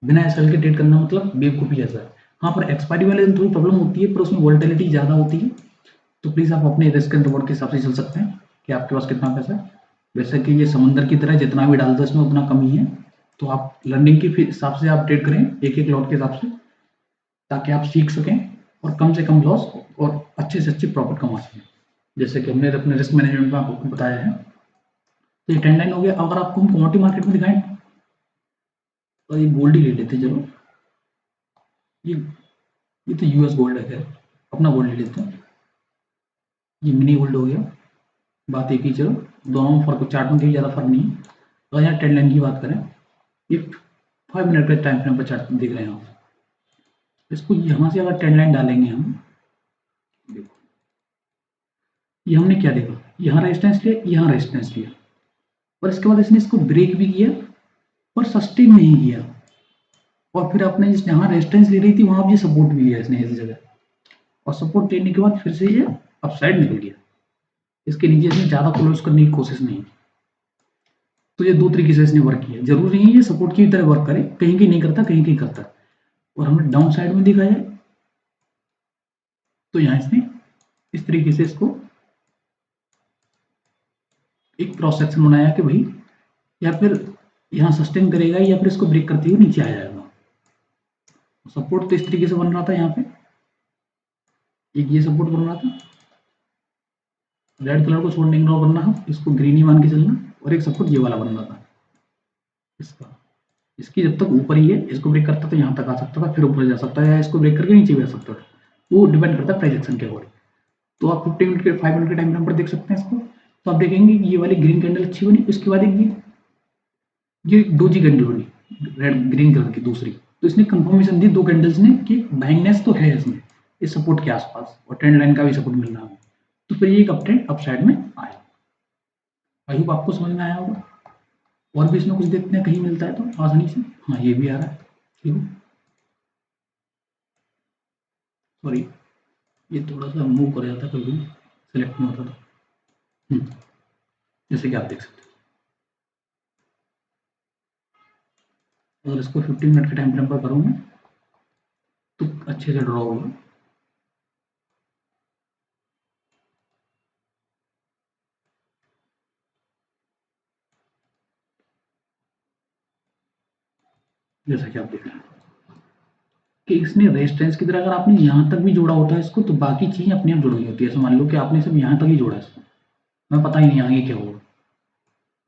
बिना एसएल के ट्रेड करना मतलब बेवकूफ़ी जैसा है। हाँ, पर एक्सपायरी वाले दिन थोड़ी प्रॉब्लम होती है, पर उसमें वोलेटिलिटी ज़्यादा होती है, तो प्लीज़ आप अपने रिस्क एंड रिवॉर्ड के हिसाब से चल सकते हैं कि आपके पास कितना पैसा है। वैसे कि ये समुद्र की तरह, जितना भी डालते हैं उसमें उतना कम ही है। तो आप लर्निंग के हिसाब से आप ट्रेड करें, एक एक लॉट के हिसाब से, ताकि आप सीख सकें और कम से कम लॉस और अच्छे से अच्छी प्रॉफिट कमा सकें, जैसे कि हमने अपने रिस्क मैनेजमेंट में आपको बताया है। तो ये ट्रेंड लाइन हो गया। अगर आपको हम कमोडिटी मार्केट में दिखाएं तो ये गोल्ड ही ले लेते हैं। चलो ये तो यूएस गोल्ड है, खैर अपना गोल्ड ले लेते हैं। ये मिनी गोल्ड हो गया, बात एक ही। चलो दोनों में फर्क, चार्ट में कहीं ज़्यादा फर्क नहीं है। अगर यहाँ ट्रेंड लाइन की बात करें, ये 5 मिनट के टाइम फ्रेम पर चार्ट देख रहे हैं आप, इसको यहाँ से अगर ट्रेंड लाइन डालेंगे हम, देखो ये हमने क्या देखा, यहाँ रेजिस्टेंस लिया, यहाँ रेजिस्टेंस लिया, और इसके बाद इसने इसको ब्रेक भी किया पर सस्टेन नहीं किया, और फिर आपने जिस जहाँ रेजिस्टेंस ले रही थी वहाँ ये सपोर्ट भी लिया इसने इस जगह, और सपोर्ट लेने के बाद फिर से ये अपसाइड निकल गया। इसके नीचे इसने ज़्यादा क्लोज करने की कोशिश नहीं की। तो ये दो तरीके से इसने वर्क किया। जरूरी नहीं है ये सपोर्ट की तरह वर्क करे, कहीं कहीं नहीं करता, कहीं कहीं करता। और हमें डाउन साइड में दिखा जाए तो यहाँ इसने इस तरीके से इसको एक क्रॉस सेक्शन बनाया कि भाई या फिर यहाँ सस्टेन करेगा या फिर इसको ब्रेक करते हुए नीचे आ जाएगा। सपोर्ट तो इस तरीके से बन रहा था, यहाँ पे एक ये सपोर्ट बन रहा था, रेड कलर को छोड़ने इग्नोर करना है, इसको ग्रीन ही मान के चलना, और एक सपोर्ट ये वाला बन रहा था इसका। इसकी जब तक ऊपर ही है, इसको ब्रेक करता तो यहाँ तक आ सकता था, फिर ऊपर जा सकता है, या इसको ब्रेक करके नीचे भी आ सकता था। वो डिपेंड करता है प्राइस एक्शन के अकॉर्डिंग। तो आप 50 मिनट के 5 मिनट के टाइम फ्रेम पर देख सकते हैं इसको। तो आप देखेंगे कि ये वाली ग्रीन कैंडल अच्छी बनी, उसके बाद एक ये डोजी कैंडल बनी रेड ग्रीन कलर की दूसरी। तो इसने कंफर्मेशन दी 2 कैंडल्स ने कि बाइंगनेस तो है इसमें इस सपोर्ट के आसपास, और ट्रेंड लाइन का भी सपोर्ट मिल रहा है। तो फिर ये एक अप ट्रेंड अप साइड में आया। आई होप आपको समझ में आया होगा। और भी इसमें कुछ देखते हैं कहीं मिलता है तो आसानी से। हाँ, ये भी आ रहा है, ठीक है। सॉरी, ये थोड़ा सा मूव कर जाता है, कभी सेलेक्ट नहीं होता था। जैसे कि आप देख सकते हो, अगर इसको 15 मिनट के टाइम फ्रेम पर करूँ मैं तो अच्छे से ड्रॉ होगा। जैसा कि आप देख रहे हैं कि इसने रेजिस्टेंस की तरह अगर आपने यहाँ तक भी जोड़ा होता है इसको, तो बाकी चीज़ें अपने आप जुड़ गई होती है। ऐसा मान लो कि आपने सिर्फ यहाँ तक ही जोड़ा इसको, हमें पता ही नहीं आगे क्या होगा,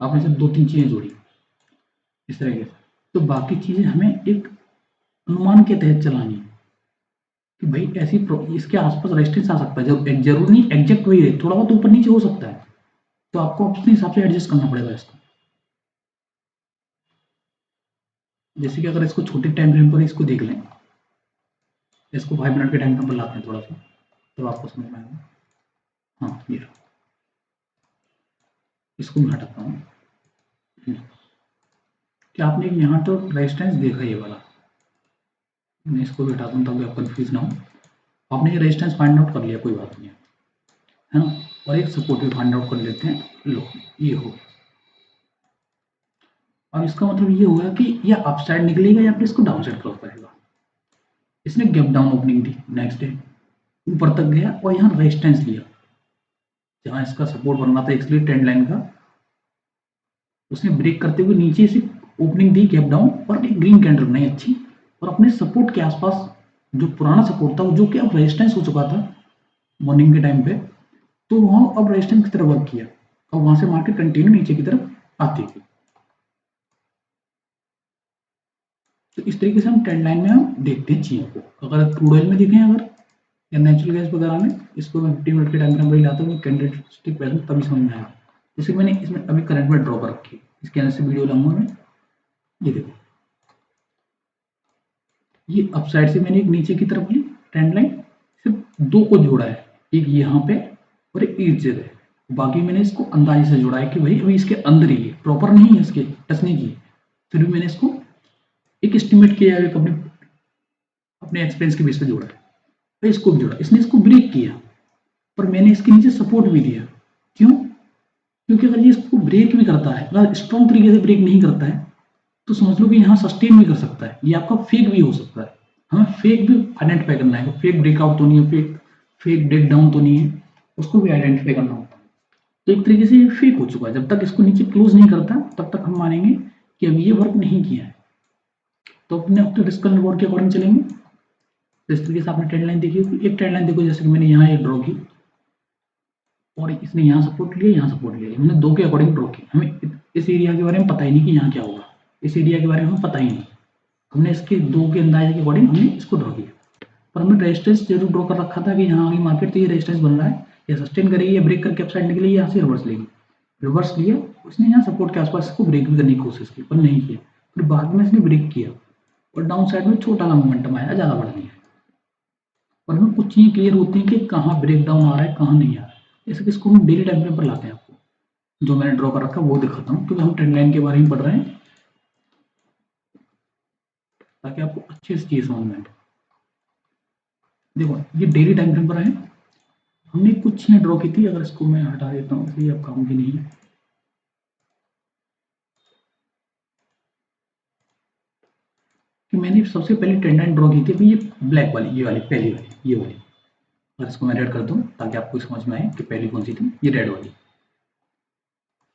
आपने सिर्फ 2-3 चीज़ें जोड़ी इस तरीके से। तो बाकी चीज़ें हमें एक अनुमान के तहत चलानी है कि भाई ऐसी इसके आसपास रेजिस्टेंस आ सकता है, जब जरूर नहीं एग्जैक्ट वही है, थोड़ा बहुत ऊपर नीचे हो सकता है। तो आपको अपने हिसाब से एडजस्ट करना पड़ेगा इसको। जैसे कि अगर इसको छोटे टाइम फ्रेम पर इसको देख लें, इसको 5 मिनट के टाइम फ्रेम पर लाते हैं थोड़ा सा, तो आपको समझ में आएगा। हाँ, ये इसको मैं हटाता हूँ। क्या आपने यहाँ तो रेजिस्टेंस देखा ये वाला, मैं इसको भी हटाता हूँ ताकि आप कंफ्यूज ना हो। आपने ये रेजिस्टेंस फाइंड आउट कर लिया, कोई बात नहीं है ना। और एक सपोर्ट भी फाइंड आउट कर लेते हैं। लो, ये हो। अब इसका मतलब ये होगा कि या अप साइड निकलेगा या फिर इसको डाउन साइड क्रॉस करेगा। इसने गैप डाउन ओपनिंग दी, नेक्स्ट डे ऊपर तक गया और यहाँ रेजिस्टेंस लिया जहाँ इसका सपोर्ट बनना था एक्चुअली ट्रेंड लाइन का। उसने ब्रेक करते हुए नीचे से ओपनिंग दी, गैप डाउन, और एक ग्रीन कैंडल बनाई अच्छी, और अपने सपोर्ट के आसपास जो पुराना सपोर्ट था जो कि अब रेजिस्टेंस हो चुका था मॉर्निंग के टाइम पे, तो वहाँ अब रेजिस्टेंस की तरफ वर्क किया और वहां से मार्केट कंटिन्यू नीचे की तरफ आती थी। तो इस तरीके से हम ट्रेंड लाइन में हम देखते हैं चीज़ों को। अगर क्रूड ऑयल में देखें अगर, या नेचुरल गैस वगैरह में, इसको मैं 50 मिनट के टाइम फ्रेम पर लाता हूँ कैंडलस्टिक पैटर्न, तभी समझ में आएगा। जैसे कि मैंने इसमें अभी करंट में ड्रॉ कर रखी है, इसके अंदर से वीडियो लाऊंगा मैं। ये देखो, ये अप साइड से मैंने एक नीचे की तरफ ली ट्रेंड लाइन, सिर्फ 2 को जोड़ा है, एक यहाँ पे और एक इस जगह। बाकी मैंने इसको अंदाजे से जोड़ा है कि भाई अभी इसके अंदर ही है, प्रॉपर नहीं है, इसके टच नहीं की, फिर भी मैंने इसको एक एस्टिमेट किया है, अपने अपने एक्सपीरियंस के बेस पे जोड़ा है। फिर इसको भी जोड़ा, इसने इसको ब्रेक किया, पर मैंने इसके नीचे सपोर्ट भी दिया। क्यों? क्योंकि अगर ये इसको ब्रेक भी करता है, अगर स्ट्रॉन्ग तरीके से ब्रेक नहीं करता है, तो समझ लो कि यहाँ सस्टेन भी कर सकता है, ये आपका फेक भी हो सकता है। हमें फेक भी आइडेंटिफाई करना है, फेक ब्रेकआउट तो नहीं है, फेक फेक ब्रेक डाउन तो नहीं है, उसको भी आइडेंटिफाई करना होता है। तो एक तरीके से ये फेक हो चुका है, जब तक इसको नीचे क्लोज नहीं करता तब तक हम मानेंगे कि अब ये वर्क नहीं किया है। तो अपने अपने रिस्क रिवॉर्ड के अकॉर्डिंग चलेंगे। तो इस तरीके से आपने ट्रेंड लाइन देखी होगी। एक ट्रेंड लाइन देखो, जैसे कि मैंने यहाँ एक ड्रॉ की और इसने यहाँ सपोर्ट लिया, यहाँ सपोर्ट लिया, हमने 2 के अकॉर्डिंग ड्रॉ की। हमें इस एरिया के बारे में पता ही नहीं कि यहाँ क्या होगा, इस एरिया के बारे में हमें पता ही नहीं, हमने इसके 2 के अंदाजे के अकॉर्डिंग हमने इसको ड्रॉ किया। पर हमने रेजिस्टेंस जरूर ड्रॉ कर रखा था कि यहाँ आगे मार्केट तो ये रेजिस्टेंस बन रहा है, या सस्टेन करेगी या ब्रेक करके अपसाइड निकलेगी, यहाँ से रिवर्स लेगी। रिवर्स लिया, उसने यहाँ सपोर्ट के आसपास इसको ब्रेक भी करने की कोशिश की, पर नहीं किया। फिर बाद में इसने ब्रेक किया और डाउन साइड में छोटा सा मोमेंटम आया, ज़्यादा बढ़ नहीं है। और हमें कुछ चीज़ें क्लियर होती हैं कि कहाँ ब्रेक डाउन आ रहा है, कहाँ नहीं आ रहा है। जैसे कि इसको हम डेली टाइम फ्रेम पर लाते हैं, आपको जो मैंने ड्रॉ कर रखा है वो दिखाता हूँ, क्योंकि हम ट्रेंड लाइन के बारे में पढ़ रहे हैं, ताकि आपको अच्छे से चीज़ समझ में आए। देखो, ये डेली टाइम फ्रेम पर है, हमने कुछ चीज़ें ड्रॉ की थी। अगर इसको मैं हटा देता हूँ, ये अब काम की नहीं है। कि मैंने सबसे पहले ट्रेंड लाइन ड्रॉ की थी, अभी ये ब्लैक वाली, ये वाली पहली वाली, ये वाली। अगर इसको मैं रेड कर दूँ ताकि आपको समझ में आए कि पहली कौन सी थी, ये रेड वाली।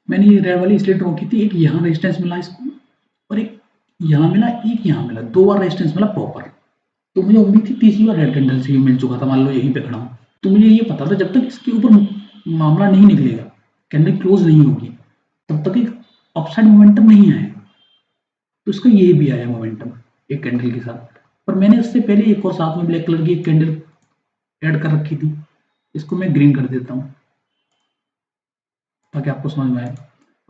मैंने ये रेड वाली इसलिए ड्रॉ की थी, एक यहाँ रेजिस्टेंस मिला इसको, और एक यहाँ मिला, एक यहाँ मिला, 2 बार रेजिस्टेंस मिला प्रॉपर। तो मुझे उम्मीद थी तीसरी बार रेड कैंडल से मिल चुका था, मान लो यहीं पे खड़ा हूँ। तो मुझे ये पता था जब तक इसके ऊपर मामला नहीं निकलेगा, कैंडल क्लोज नहीं होगी, तब तक एक अपसाइड मोमेंटम नहीं आएगा। तो इसका ये भी आया मोमेंटम एक कैंडल के साथ। पर मैंने उससे पहले एक और साथ में ब्लैक कलर की एक कैंडल ऐड कर रखी थी, इसको मैं ग्रीन कर देता हूँ ताकि आपको समझ में आए।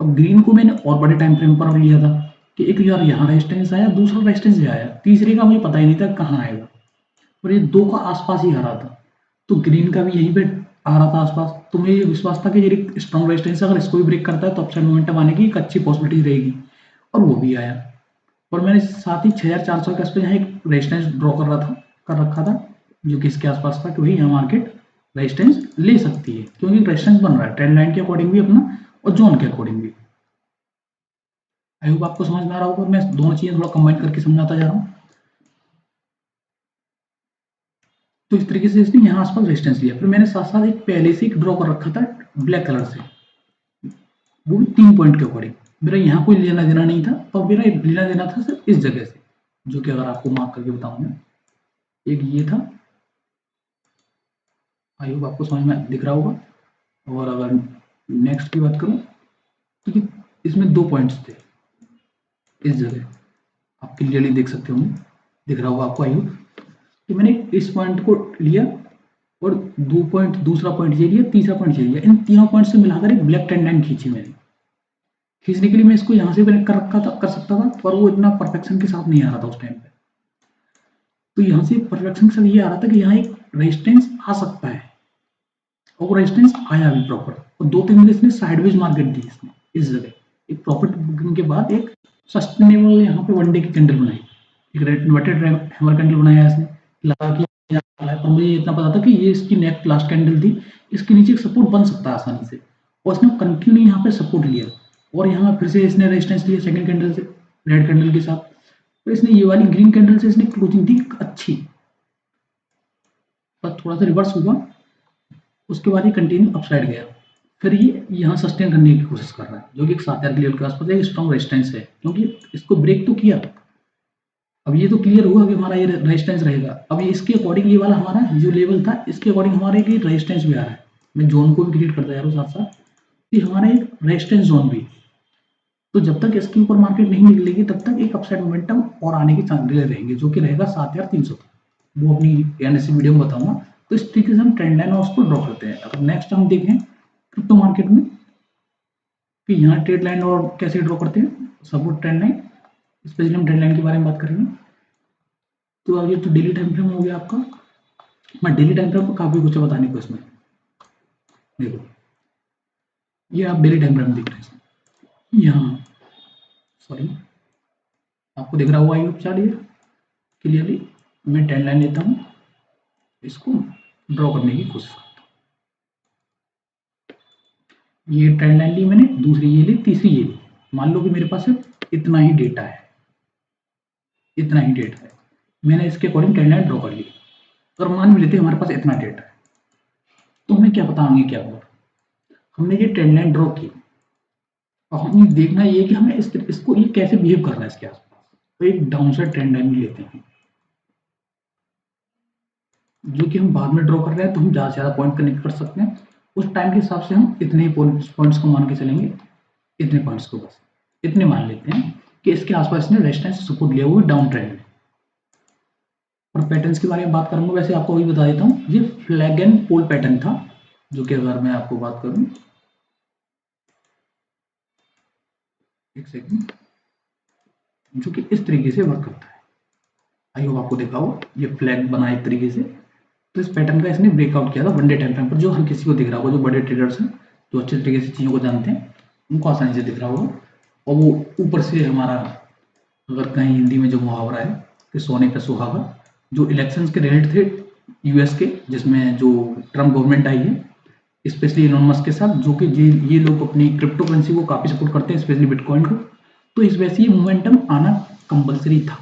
अब ग्रीन को मैंने और बड़े टाइम फ्रेम पर लिया था कि एक यार यहाँ रेजिस्टेंस आया, दूसरा रेजिस्टेंस भी आया, तीसरे का मुझे पता ही नहीं था कहाँ आएगा, और ये दो का आसपास ही आ रहा था, तो ग्रीन का भी यहीं पे आ रहा था आसपास। तो मुझे ये विश्वास था कि ये एक स्ट्रॉन्ग रेजिस्टेंस है, अगर इसको भी ब्रेक करता है तो अपसाइड मोमेंटम आने की एक अच्छी पॉसिबिलिटी रहेगी, और वो भी आया। और मैंने साथ ही 6400 के आसपास यहाँ एक रेजिस्टेंस ड्रॉ कर रखा था जो कि इसके आसपास था कि भाई यहाँ मार्केट रेजिस्टेंस ले सकती है, क्योंकि रेजिस्टेंस बन रहा है ट्रेंड लाइन के अकॉर्डिंग भी अपना और जोन के अकॉर्डिंग भी। आई होप आपको समझ में आ रहा होगा, मैं दोनों चीजें थोड़ा कंबाइन करके समझाता जा रहा हूँ। तो इस तरीके से इसने यहाँ आसपास रेजिस्टेंस लिया, फिर मैंने साथ साथ एक पहले से एक ड्रॉ कर रखा था ब्लैक कलर से, वो भी 3 पॉइंट के अकॉर्डिंग। मेरा यहाँ कोई लेना देना नहीं था, और मेरा लेना देना था सिर्फ इस जगह से, जो कि अगर आपको मार्क करके बताऊंगा, एक ये था, आई होप आपको समझ में दिख रहा होगा। और अगर नेक्स्ट की बात करूँ तो इसमें 2 पॉइंट्स थे इस जगह, आप क्लियरली देख सकते होंगे, दिख रहा होगा आपको आई होप। तो मैंने इस पॉइंट को लिया और 2 पॉइंट, दूसरा पॉइंट ये लिया, तीसरा पॉइंट ये लिया, इन तीनों पॉइंट से मिलाकर एक ब्लैक ट्रेंड लाइन खींची मैंने। खींचने के लिए मैं इसको यहाँ से कनेक्ट कर रखा था, कर सकता था, पर वो इतना परफेक्शन के साथ नहीं आ रहा था उस टाइम पे। तो यहाँ से परफेक्शन के साथ ये आ रहा था कि यहाँ एक रेजिस्टेंस आ सकता है, और वो रेजिस्टेंस आया भी प्रॉपर, और 2-3 दिन इसने साइडवेज मार्केट दी इसने इस जगह, एक प्रॉफिट बुकिंग के बाद एक सस्टेनेबल यहाँ पे वन डे की कैंडल बनाई, एक इन्वर्टेड हैमर कैंडल बनाया इसने, लगा कि पर मुझे इतना पता था कि ये इसकी नेक्स्ट लास्ट कैंडल थी, इसके नीचे एक सपोर्ट बन सकता है आसानी से, और इसने कंटिन्यू यहाँ पे सपोर्ट लिया, और यहाँ फिर से इसने रेजिस्टेंस लिया सेकंड कैंडल से, रेड कैंडल के साथ। तो इसने ये वाली ग्रीन कैंडल से इसने क्लोजिंग दी अच्छी, पर थोड़ा सा रिवर्स हुआ, उसके बाद ये कंटिन्यू अपसाइड गया, फिर ये यहाँ सस्टेन करने की कोशिश कर रहा है, जो कि एक 7000 के लेवल के आसपास एक स्ट्रॉन्ग रेजिस्टेंस है, क्योंकि इसको ब्रेक तो किया। अब ये तो क्लियर हुआ कि हमारा ये रेजिस्टेंस रहेगा। अब ये इसके अकॉर्डिंग ये वाला हमारा जो लेवल था, इसके अकॉर्डिंग हमारे एक रेजिस्टेंस भी आ रहा है, मैं जोन को भी क्रिएट करता जा रहा हूँ साथ साथ, कि हमारा एक रेजिस्टेंस जोन भी। तो जब तक इसके ऊपर मार्केट नहीं निकलेगी तब तक एक अपसाइड मोमेंटम और आने के चांसेस रहेंगे, जो कि रहेगा 7300 तक, वो अपनी एनएससी वीडियो में बताऊंगा। तो इस तरीके से हम ट्रेंड लाइन और उसको ड्रॉ करते हैं। अब नेक्स्ट हम देखें क्रिप्टो मार्केट में कि यहाँ ट्रेड लाइन और कैसे ड्रॉ करते हैं, सपोर्ट ट्रेंड लाइन, स्पेशली हम ट्रेंड लाइन के बारे में बात करेंगे। तो अब ये तो डेली टाइम फ्रेम हो गया आपका, मैं डेली टाइम फ्रेम पर काफी कुछ बताने को इसमें, देखो ये आप डेली टाइम फ्रेम देख रहे हैं यहाँ, सॉरी आपको दिख रहा हुआ ये चार्ट ये क्लियरली। मैं ट्रेंड लाइन लेता हूँ, इसको ड्रॉ करने की कोशिश करता हूँ। ये ट्रेंड लाइन ली मैंने, दूसरी ये ली, तीसरी ये ली। मान लो कि मेरे पास सिर्फ इतना ही डेटा है, इतना ही डेटा है, मैंने इसके अकॉर्डिंग ट्रेंड लाइन ड्रॉ कर ली। और मान भी लेते हैं हमारे पास इतना डेटा है, तो हमें क्या पता आगे क्या होगा। हमने ये ट्रेंड लाइन ड्रॉ की, और हमें देखना ये कि हमें इसको ये कैसे बिहेव कर रहा है इसके आसपास। तो एक डाउन साइड ट्रेंड लाइन लेते हैं, जो कि हम बाद में ड्रॉ कर रहे हैं, तो हम ज़्यादा से ज़्यादा पॉइंट कनेक्ट कर सकते हैं। उस टाइम के हिसाब से हम इतने ही पॉइंट्स को मान के चलेंगे, इतने पॉइंट्स को बस इतने मान लेते हैं कि इसके आसपास इसने रेजिस्टेंस सपोर्ट लिया हुआ डाउन ट्रेंड में। और पैटर्न्स के बारे में बात करूंगा, वैसे आपको वही बता देता हूँ, ये फ्लैग एंड पोल पैटर्न था, जो कि अगर मैं आपको बात करूं, एक सेकंड, जो कि इस तरीके से वर्क करता है। आई होप आपको देखा हो, ये फ्लैग बना एक तरीके से। तो इस पैटर्न का इसने ब्रेकआउट किया था वन डे टाइम फ्रेम पर, जो हर किसी को दिख रहा होगा, जो बड़े ट्रेडर्स हैं, जो अच्छे तरीके से चीज़ों को जानते हैं, उनको आसानी से दिख रहा होगा। और वो ऊपर से हमारा, अगर कहीं हिंदी में जो मुहावरा है कि सोने पे सुहागा, जो इलेक्शंस के रिलेटेड थे यूएस के, जिसमें जो ट्रम्प गवर्नमेंट आई है, स्पेशली इलॉन मस्क के साथ, जो कि ये लोग अपनी क्रिप्टो करेंसी को काफ़ी सपोर्ट करते हैं, स्पेशली बिटकॉइन को। तो इस वजह से ये मोमेंटम आना कंपलसरी था।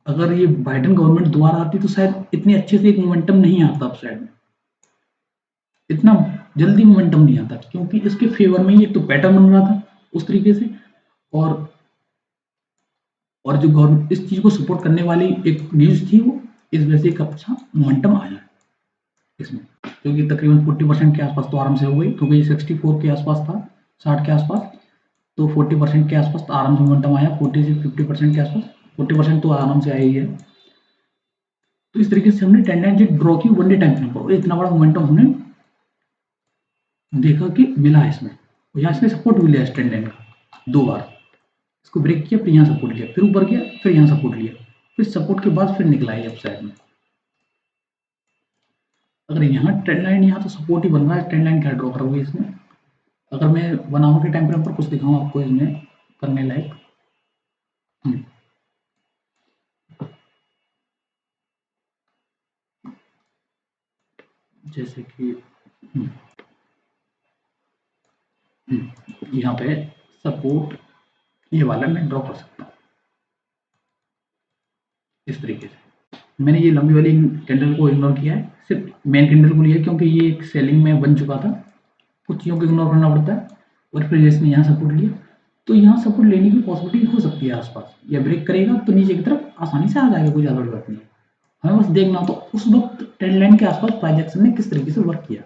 अगर ये बाइडेन गवर्नमेंट दोबारा आती तो शायद इतने अच्छे से एक मोमेंटम नहीं आता अपसाइड में, इतना जल्दी मोमेंटम नहीं आता, क्योंकि इसके फेवर में ये तो पैटर्न बन रहा था उस तरीके से। और जो गवर्नमेंट इस चीज को सपोर्ट करने वाली एक न्यूज थी, वो इस वजह से एक अच्छा मोमेंटम आया इसमें, क्योंकि तकरीबन 40% के आसपास तो आराम से हो गई, क्योंकि 64 के आसपास था, 60 के आसपास। तो 40% के आसपास तो आराम से मोमेंटम आया, 40 से 50% के आसपास, 40% तो आराम से आया ही है। तो इस तरीके से हमने ट्रेंड लाइन जो ड्रॉ की वन डे टाइम फ्रेम पर, इतना बड़ा मोमेंटम हमने देखा कि मिला है इसमें। और यहाँ इसने सपोर्ट भी लिया इस ट्रेंड लाइन का 2 बार, इसको ब्रेक किया, फिर यहाँ सपोर्ट लिया, फिर ऊपर गया, फिर यहाँ सपोर्ट लिया, फिर सपोर्ट के बाद फिर निकला है अप साइड में। अगर यहाँ ट्रेंड लाइन, यहाँ तो सपोर्ट ही बन रहा है, ट्रेंड लाइन क्या ड्रॉ करोगे इसमें। अगर मैं 1 आवर के टाइम फ्रेम पर कुछ दिखाऊँ आपको इसमें करने लायक, जैसे कि यहाँ पे सपोर्ट ये वाला मैं ड्रॉ कर सकता हूँ इस तरीके से। मैंने ये लंबी वाली कैंडल को इग्नोर किया है, सिर्फ मेन कैंडल को लिया क्योंकि ये एक सेलिंग में बन चुका था, कुछ चीज़ों को इग्नोर करना पड़ता है। और फिर जिसने यहाँ सपोर्ट लिया, तो यहाँ सपोर्ट लेने की पॉसिबिलिटी हो सकती है आसपास, या ब्रेक करेगा तो नीचे की तरफ आसानी से आ जाएगा, कोई ज़्यादा बड़ी बात नहीं है। हमें बस देखना तो उस वक्त ट्रेंड लाइन के आसपास प्राइस एक्शन ने किस तरीके से वर्क किया,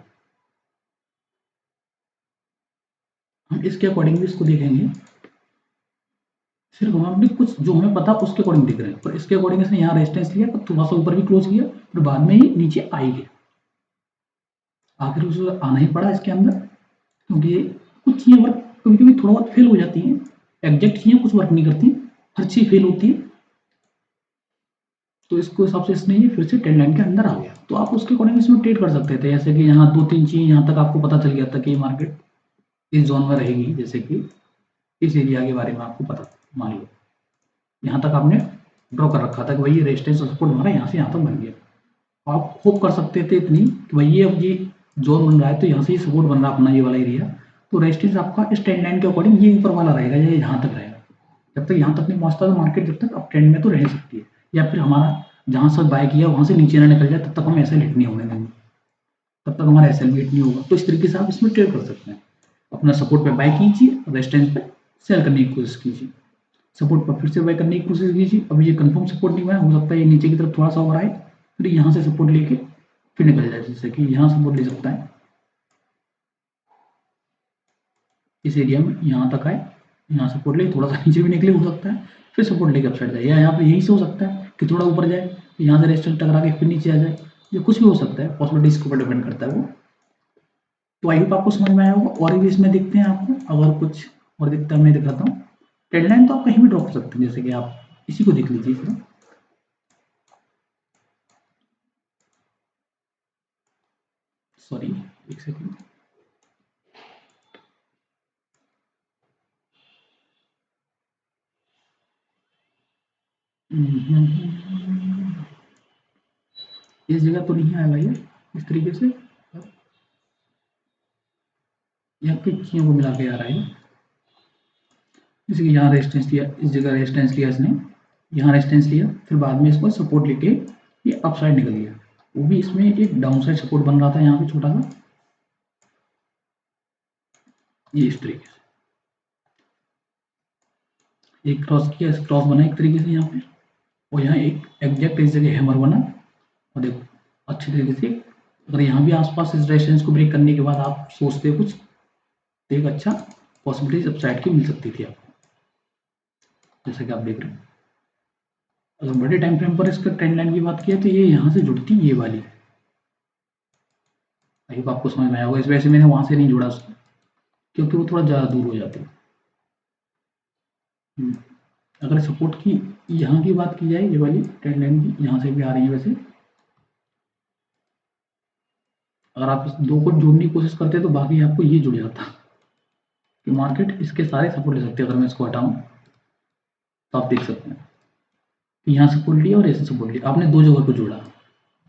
हम इसके अकॉर्डिंग भी इसको देखेंगे। सिर्फ हम अपने कुछ जो हमें पता उसके अकॉर्डिंग देख रहे हैं, पर इसके अकॉर्डिंग इसने यहाँ रेजिस्टेंस लिया, तो थोड़ा सा ऊपर भी क्लोज किया, फिर बाद में ही नीचे आई गया, आखिर उसे आना ही पड़ा इसके अंदर, क्योंकि कुछ चीज़ें वर्क कभी कभी थोड़ा बहुत फेल हो जाती हैं, एग्जैक्ट चीज़ें कुछ वर्क नहीं करती, हर चीज़ फेल होती है। तो इसको हिसाब से इसने ये फिर से ट्रेंड लाइन के अंदर आ गया, तो आप उसके अकॉर्डिंग इसमें ट्रेड कर सकते थे। जैसे कि यहाँ 2-3 चीज़ यहाँ तक आपको पता चल गया था कि मार्केट इस जोन में रहेगी, जैसे कि इस एरिया के बारे में आपको पता, मान लो यहाँ तक आपने ड्रॉ कर रखा था कि भाई ये रेजिस्टेंस और सपोर्ट हमारा यहाँ से यहाँ तक बन गया। आप होप कर सकते थे इतनी कि भाई ये अब ये जोन बन रहा है, तो यहाँ से ये सपोर्ट बन रहा है अपना ये वाला एरिया, तो रेजिस्टेंस आपका इस ट्रेंड लाइन के अकॉर्डिंग ये ऊपर वाला रहेगा, या यहाँ तक रहेगा। जब तक यहाँ तक नहीं पहुँचता तो मार्केट जब तक अप ट्रेंड में तो रह सकती है, या फिर हमारा जहाँ से बाय किया वहाँ से नीचे ना निकल जाए, तब तक हम ऐसे हिट नहीं होने देंगे, तब तक हमारा एसएल भी हिट नहीं होगा। तो इस तरीके से आप इसमें ट्रेड कर सकते हैं। अपना सपोर्ट पे बाय कीजिए, रेजिस्टेंस पे सेल करने की कोशिश कीजिए, सपोर्ट पर फिर से बाय करने की कोशिश कीजिए। अभी ये कंफर्म सपोर्ट नहीं हुआ है, हो सकता है ये नीचे की तरफ थोड़ा सा और आए, फिर यहाँ से सपोर्ट लेके फिर निकल जाए, जैसे कि यहाँ सपोर्ट ले सकता है इस एरिया में, यहाँ तक आए, यहाँ सपोर्ट ले, थोड़ा सा नीचे भी निकले हो सकता है, फिर सपोर्ट लेके अपसाइड जाए, या यहाँ पे यही से हो सकता है कि थोड़ा ऊपर जाए, यहाँ से रेजिस्टेंस टकरा के फिर नीचे आ जाए, ये कुछ भी हो सकता है, पॉसिबिलिटी इसके ऊपर डिपेंड करता है वो। तो आई होप आपको समझ में आया होगा। और भी इसमें दिखते हैं आपको, अगर कुछ और दिखता है मैं दिखाता हूँ। ट्रेंड लाइन तो आप कहीं भी ड्रॉ कर सकते हैं, जैसे कि आप इसी को देख लीजिए फिर, सॉरी एक सेकेंड, इस जगह तो नहीं आया भैया इस तरीके से, या कुछ चीज़ों को मिला के आ रहा है, जैसे कि यहाँ रेजिस्टेंस लिया, इस जगह रेजिस्टेंस लिया इसने, यहाँ रेजिस्टेंस लिया, फिर बाद में इसको सपोर्ट लेके ये अप साइड निकल गया, वो भी इसमें एक डाउन साइड सपोर्ट बन रहा था यहाँ पे छोटा सा, ये इस तरीके से एक क्रॉस किया, क्रॉस बना एक तरीके से यहाँ पे, और यहाँ एक एग्जैक्ट इस जगह हैमर बना, और देखो अच्छी तरीके से, अगर यहाँ भी आसपास इस रेजिस्टेंस को ब्रेक करने के बाद आप सोचते कुछ, तो एक अच्छा पॉसिबिलिटीज अपसाइड की मिल सकती थी आपको, जैसा कि आप देख रहे हो। अगर बड़े टाइम फ्रेम पर इसका ट्रेंड लाइन की बात किया तो ये यहाँ से जुड़ती ये वाली, आई होप आपको समझ में आया होगा। इस वजह से मैंने वहाँ से नहीं जुड़ा उसको, क्योंकि वो थोड़ा ज़्यादा दूर हो जाती है। अगर सपोर्ट की यहाँ की बात की जाए, ये वाली ट्रेंड लाइन की यहाँ से भी आ रही है वैसे, अगर आप इस दो को जोड़ने की कोशिश करते तो बाकी आपको ये जुड़ जाता कि मार्केट इसके सारे सपोर्ट ले सकते हैं। अगर मैं इसको हटाऊँ तो आप देख सकते हैं कि यहाँ सपोर्ट लिया और ऐसे सपोर्ट लिया, आपने दो जगह को जोड़ा।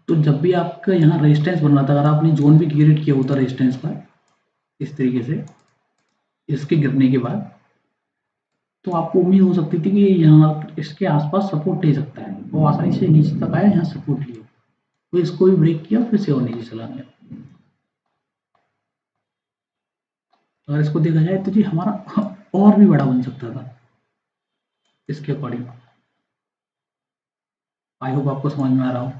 तो जब भी आपका यहाँ रेजिस्टेंस बन रहा था, अगर आपने जोन भी क्रिएट किया होता रेजिस्टेंस का इस तरीके से, इसके गिरने के बाद, तो आपको उम्मीद हो सकती थी कि यहाँ इसके आसपास सपोर्ट ले सकता है, वो आसानी से नीचे तक आया, यहाँ सपोर्ट लिया, तो इसको भी ब्रेक किया, फिर से और नीचे चला गया। अगर इसको देखा जाए तो जी हमारा और भी बड़ा बन सकता था इसके अकॉर्डिंग। आई होप आपको समझ में आ रहा हो।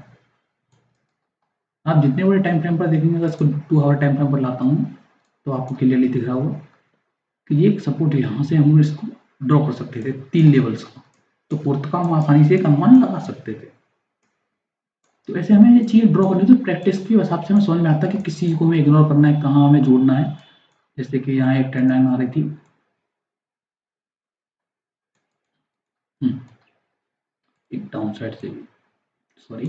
आप जितने बड़े टाइम फ्रेम पर देखेंगे, अगर इसको 2 आवर टाइम फ्रेम पर लाता हूँ तो आपको क्लियरली दिख रहा होगा कि ये सपोर्ट यहाँ से हम इसको ड्रॉ कर सकते थे 3 लेवल्स का, तो फोर्थ का हम आसानी से एक अनुमान लगा सकते थे। तो ऐसे हमें ये चीज़ें ड्रॉ करनी थी, प्रैक्टिस की हिसाब से हमें समझ में आता कि किस चीज़ को हमें इग्नोर करना है, कहाँ हमें जोड़ना है। जैसे कि यहाँ एक ट्रेंड लाइन आ रही थी, एक डाउन साइड से, सॉरी,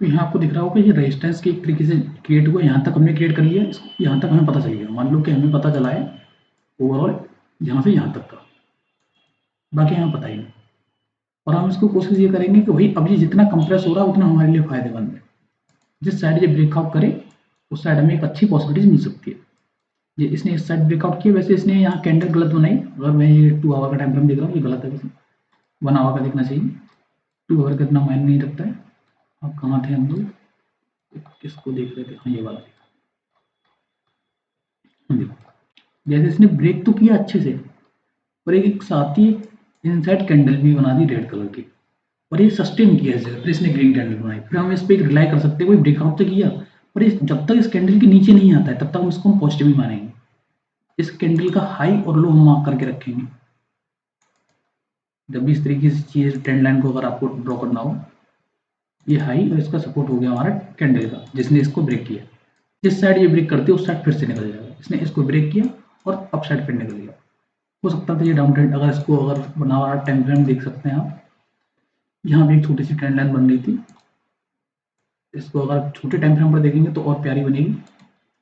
तो यहाँ आपको दिख रहा होगा ये रेजिस्टेंस की एक तरीके से क्रिएट हुआ, यहाँ तक हमने क्रिएट कर लिया, इसको यहाँ तक हमें पता चल गया। मान लो कि हमें पता चला है ओवरऑल यहाँ से यहाँ तक का, बाकी हमें पता ही नहीं, और हम इसको कोशिश ये करेंगे कि भाई अब ये जितना कंप्रेस हो रहा है उतना हमारे लिए फायदेमंद है। जिस साइड ये ब्रेकआउट करे उस साइड हमें एक अच्छी पॉसिबिलिटी मिल सकती है। ये इसने इस साइड ब्रेकआउट किया, वैसे इसने यहाँ कैंडल गलत बनाई, अगर मैं ये 2 आवर का टाइम फ्रेम देख रहा हूँ ये गलत है, वैसे 1 आवर का देखना चाहिए, 2 आवर का इतना मायने नहीं रखता है। अब कहाँ थे हम लोग, किसको देख रहे थे, हाँ ये वाला देखो, जैसे इसने ब्रेक तो किया अच्छे से, और एक साथ ही इनसाइड कैंडल भी बना दी रेड कलर की, और ये सस्टेन किया इस जगह, फिर इसने ग्रीन कैंडल बनाई, फिर हम इस पर रिलाई कर सकते हैं कोई ब्रेकआउट तो किया, पर इस जब तक इस कैंडल के नीचे नहीं आता है तब तक हम इसको पॉजिटिव ही मानेंगे। इस कैंडल का हाई और लो हम मार्क करके रखेंगे। जब भी इस तरीके से चीज़ ट्रेंड लाइन को अगर आपको ड्रॉ करना हो, ये हाई और इसका सपोर्ट हो गया हमारा कैंडल का, जिसने इसको ब्रेक किया। जिस साइड ये ब्रेक करती है उस साइड फिर से निकल जाएगा, इसने इसको ब्रेक किया और अप साइड फिर निकल गया। हो सकता था ये डाउन ट्रेंड, अगर इसको अगर बना हुआ टाइम फ्रेम देख सकते हैं आप, यहाँ भी एक छोटी सी ट्रेंड लाइन बन रही थी, इसको अगर छोटे टाइम फ्रेम पर देखेंगे तो और प्यारी बनेगी।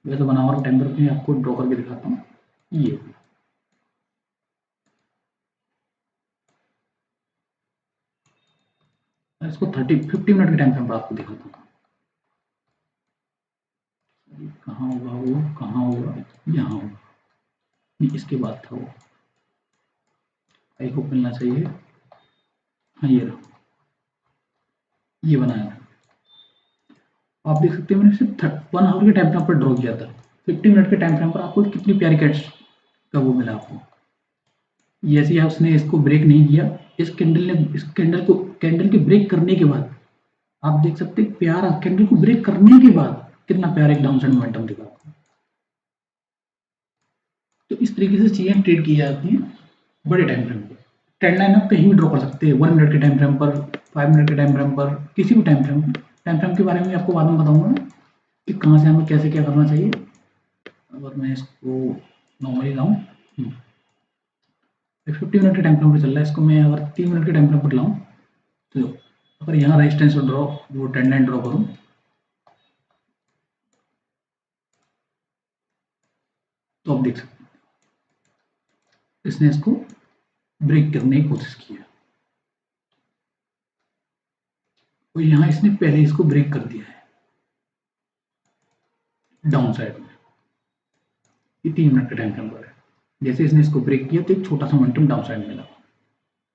वैसे बना हुआ टाइम फ्रेम आपको ड्रॉ करके दिखाता हूँ, ये इसको 50 मिनट के टाइम फ्रेम पर आपको दिखाता हूँ। कहाँ होगा वो, कहाँ होगा, यहाँ होगा, ये इसके बाद था वो, आई होप मिलना चाहिए। हाँ ये रहा, ये बनाया, आप देख सकते हैं मैंने सिर्फ 1 आवर के टाइम फ्रेम पर ड्रॉ किया था, 50 मिनट के टाइम फ्रेम पर आपको कितनी प्यारी कैट्स का वो मिला आपको। जैसे ही उसने इसको ब्रेक नहीं किया, इस कैंडल के ब्रेक करने के बाद आप देख सकते हैं प्यारा कैंडल को ब्रेक करने के बाद कितना प्यारा एक डाउन साइड मोमेंटम दिखा। तो इस तरीके से चीजें ट्रेड की जाती हैं बड़े टाइम फ्रेम पर। ट्रेंड लाइन आप कहीं भी ड्रॉ कर सकते हैं, 1 मिनट के टाइम फ्रेम पर, 5 मिनट के टाइम फ्रेम पर, किसी भी टाइम फ्रेम के बारे में आपको बाद में बताऊंगा कि कहाँ से हमें कैसे क्या करना चाहिए। अगर मैं इसको नॉर्मली लाऊं, 50 मिनट के टाइम फ्रेम पर चल रहा है, इसको मैं अगर 3 मिनट के टाइम फ्रेम पर लाऊं, तो अगर यहाँ रेजिस्टेंस ड्रॉ, वो ट्रेंड लाइन ड्रॉ करूँ, तो आप देख सकते हैं इसने इसको ब्रेक करने की कोशिश की है, और यहाँ इसने पहले इसको ब्रेक कर दिया है डाउन साइड में, ये 3 मिनट के टाइम फ्रेम पर है। जैसे इसने इसको ब्रेक किया तो एक छोटा सा मोमेंटम डाउन साइड मिला,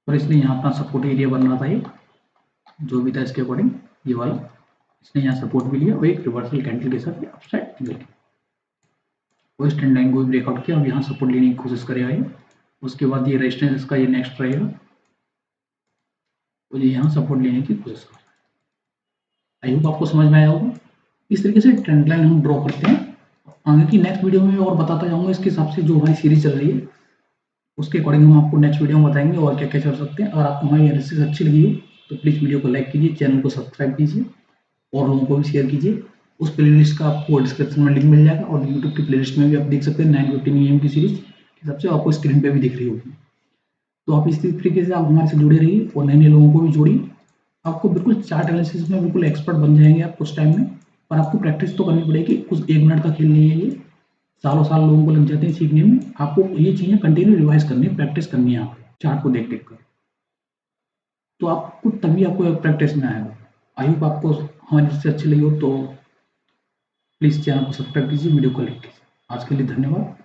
और इसने यहाँ अपना सपोर्ट एरिया बन रहा था, ये जो भी था इसके अकॉर्डिंग ये वाला, इसने यहाँ सपोर्ट भी लिया और एक रिवर्सल कैंडल के साथ अप साइड निकल गया, वो इस ट्रेंड लाइन को भी ब्रेकआउट किया, अब यहाँ सपोर्ट लेने की कोशिश करेगा ये, उसके बाद ये रेजिस्टेंस इसका ये नेक्स्ट रहेगा, और ये यहाँ सपोर्ट लेने की कोशिश कर, आई होप आपको समझ में आया होगा। इस तरीके से ट्रेंड लाइन हम ड्रॉ करते हैं। आगे की नेक्स्ट वीडियो में और बताता जाऊंगा इसके हिसाब से, जो हमारी सीरीज चल रही है उसके अकॉर्डिंग हम आपको नेक्स्ट वीडियो में बताएंगे और क्या क्या कर सकते हैं। अगर आपको हमारी एनालिसिस अच्छी लगी हो तो प्लीज़ वीडियो को लाइक कीजिए, चैनल को सब्सक्राइब कीजिए और लोगों को भी शेयर कीजिए। उस प्लेलिस्ट का आपको डिस्क्रिप्शन में लिंक मिल जाएगा, और यूट्यूब की प्लेलिस्ट में भी आप देख सकते हैं 9:15 AM की सीरीज के हिसाब से आपको स्क्रीन पे भी दिख रही होगी। तो आप इस तरीके से आप हमारे से जुड़े रहिए और नए नए लोगों को भी जोड़िए। आपको बिल्कुल चार्ट एनालिसिस में बिल्कुल एक्सपर्ट बन जाएंगे आप कुछ टाइम में, पर आपको प्रैक्टिस तो करनी पड़ेगी, कुछ 1 मिनट का खेल नहीं है ये, सालों साल लोगों को लग जाते हैं सीखने में। आपको ये चीज़ें कंटिन्यू रिवाइज करनी है, प्रैक्टिस करनी है आपको चार्ट को देख देख कर, तो आपको तभी आपको प्रैक्टिस में आएगा। आई होप आपको हमारी से अच्छी लगी हो तो प्लीज़ चैनल को सब्सक्राइब कीजिए, वीडियो को लाइक कीजिए। आज के लिए धन्यवाद।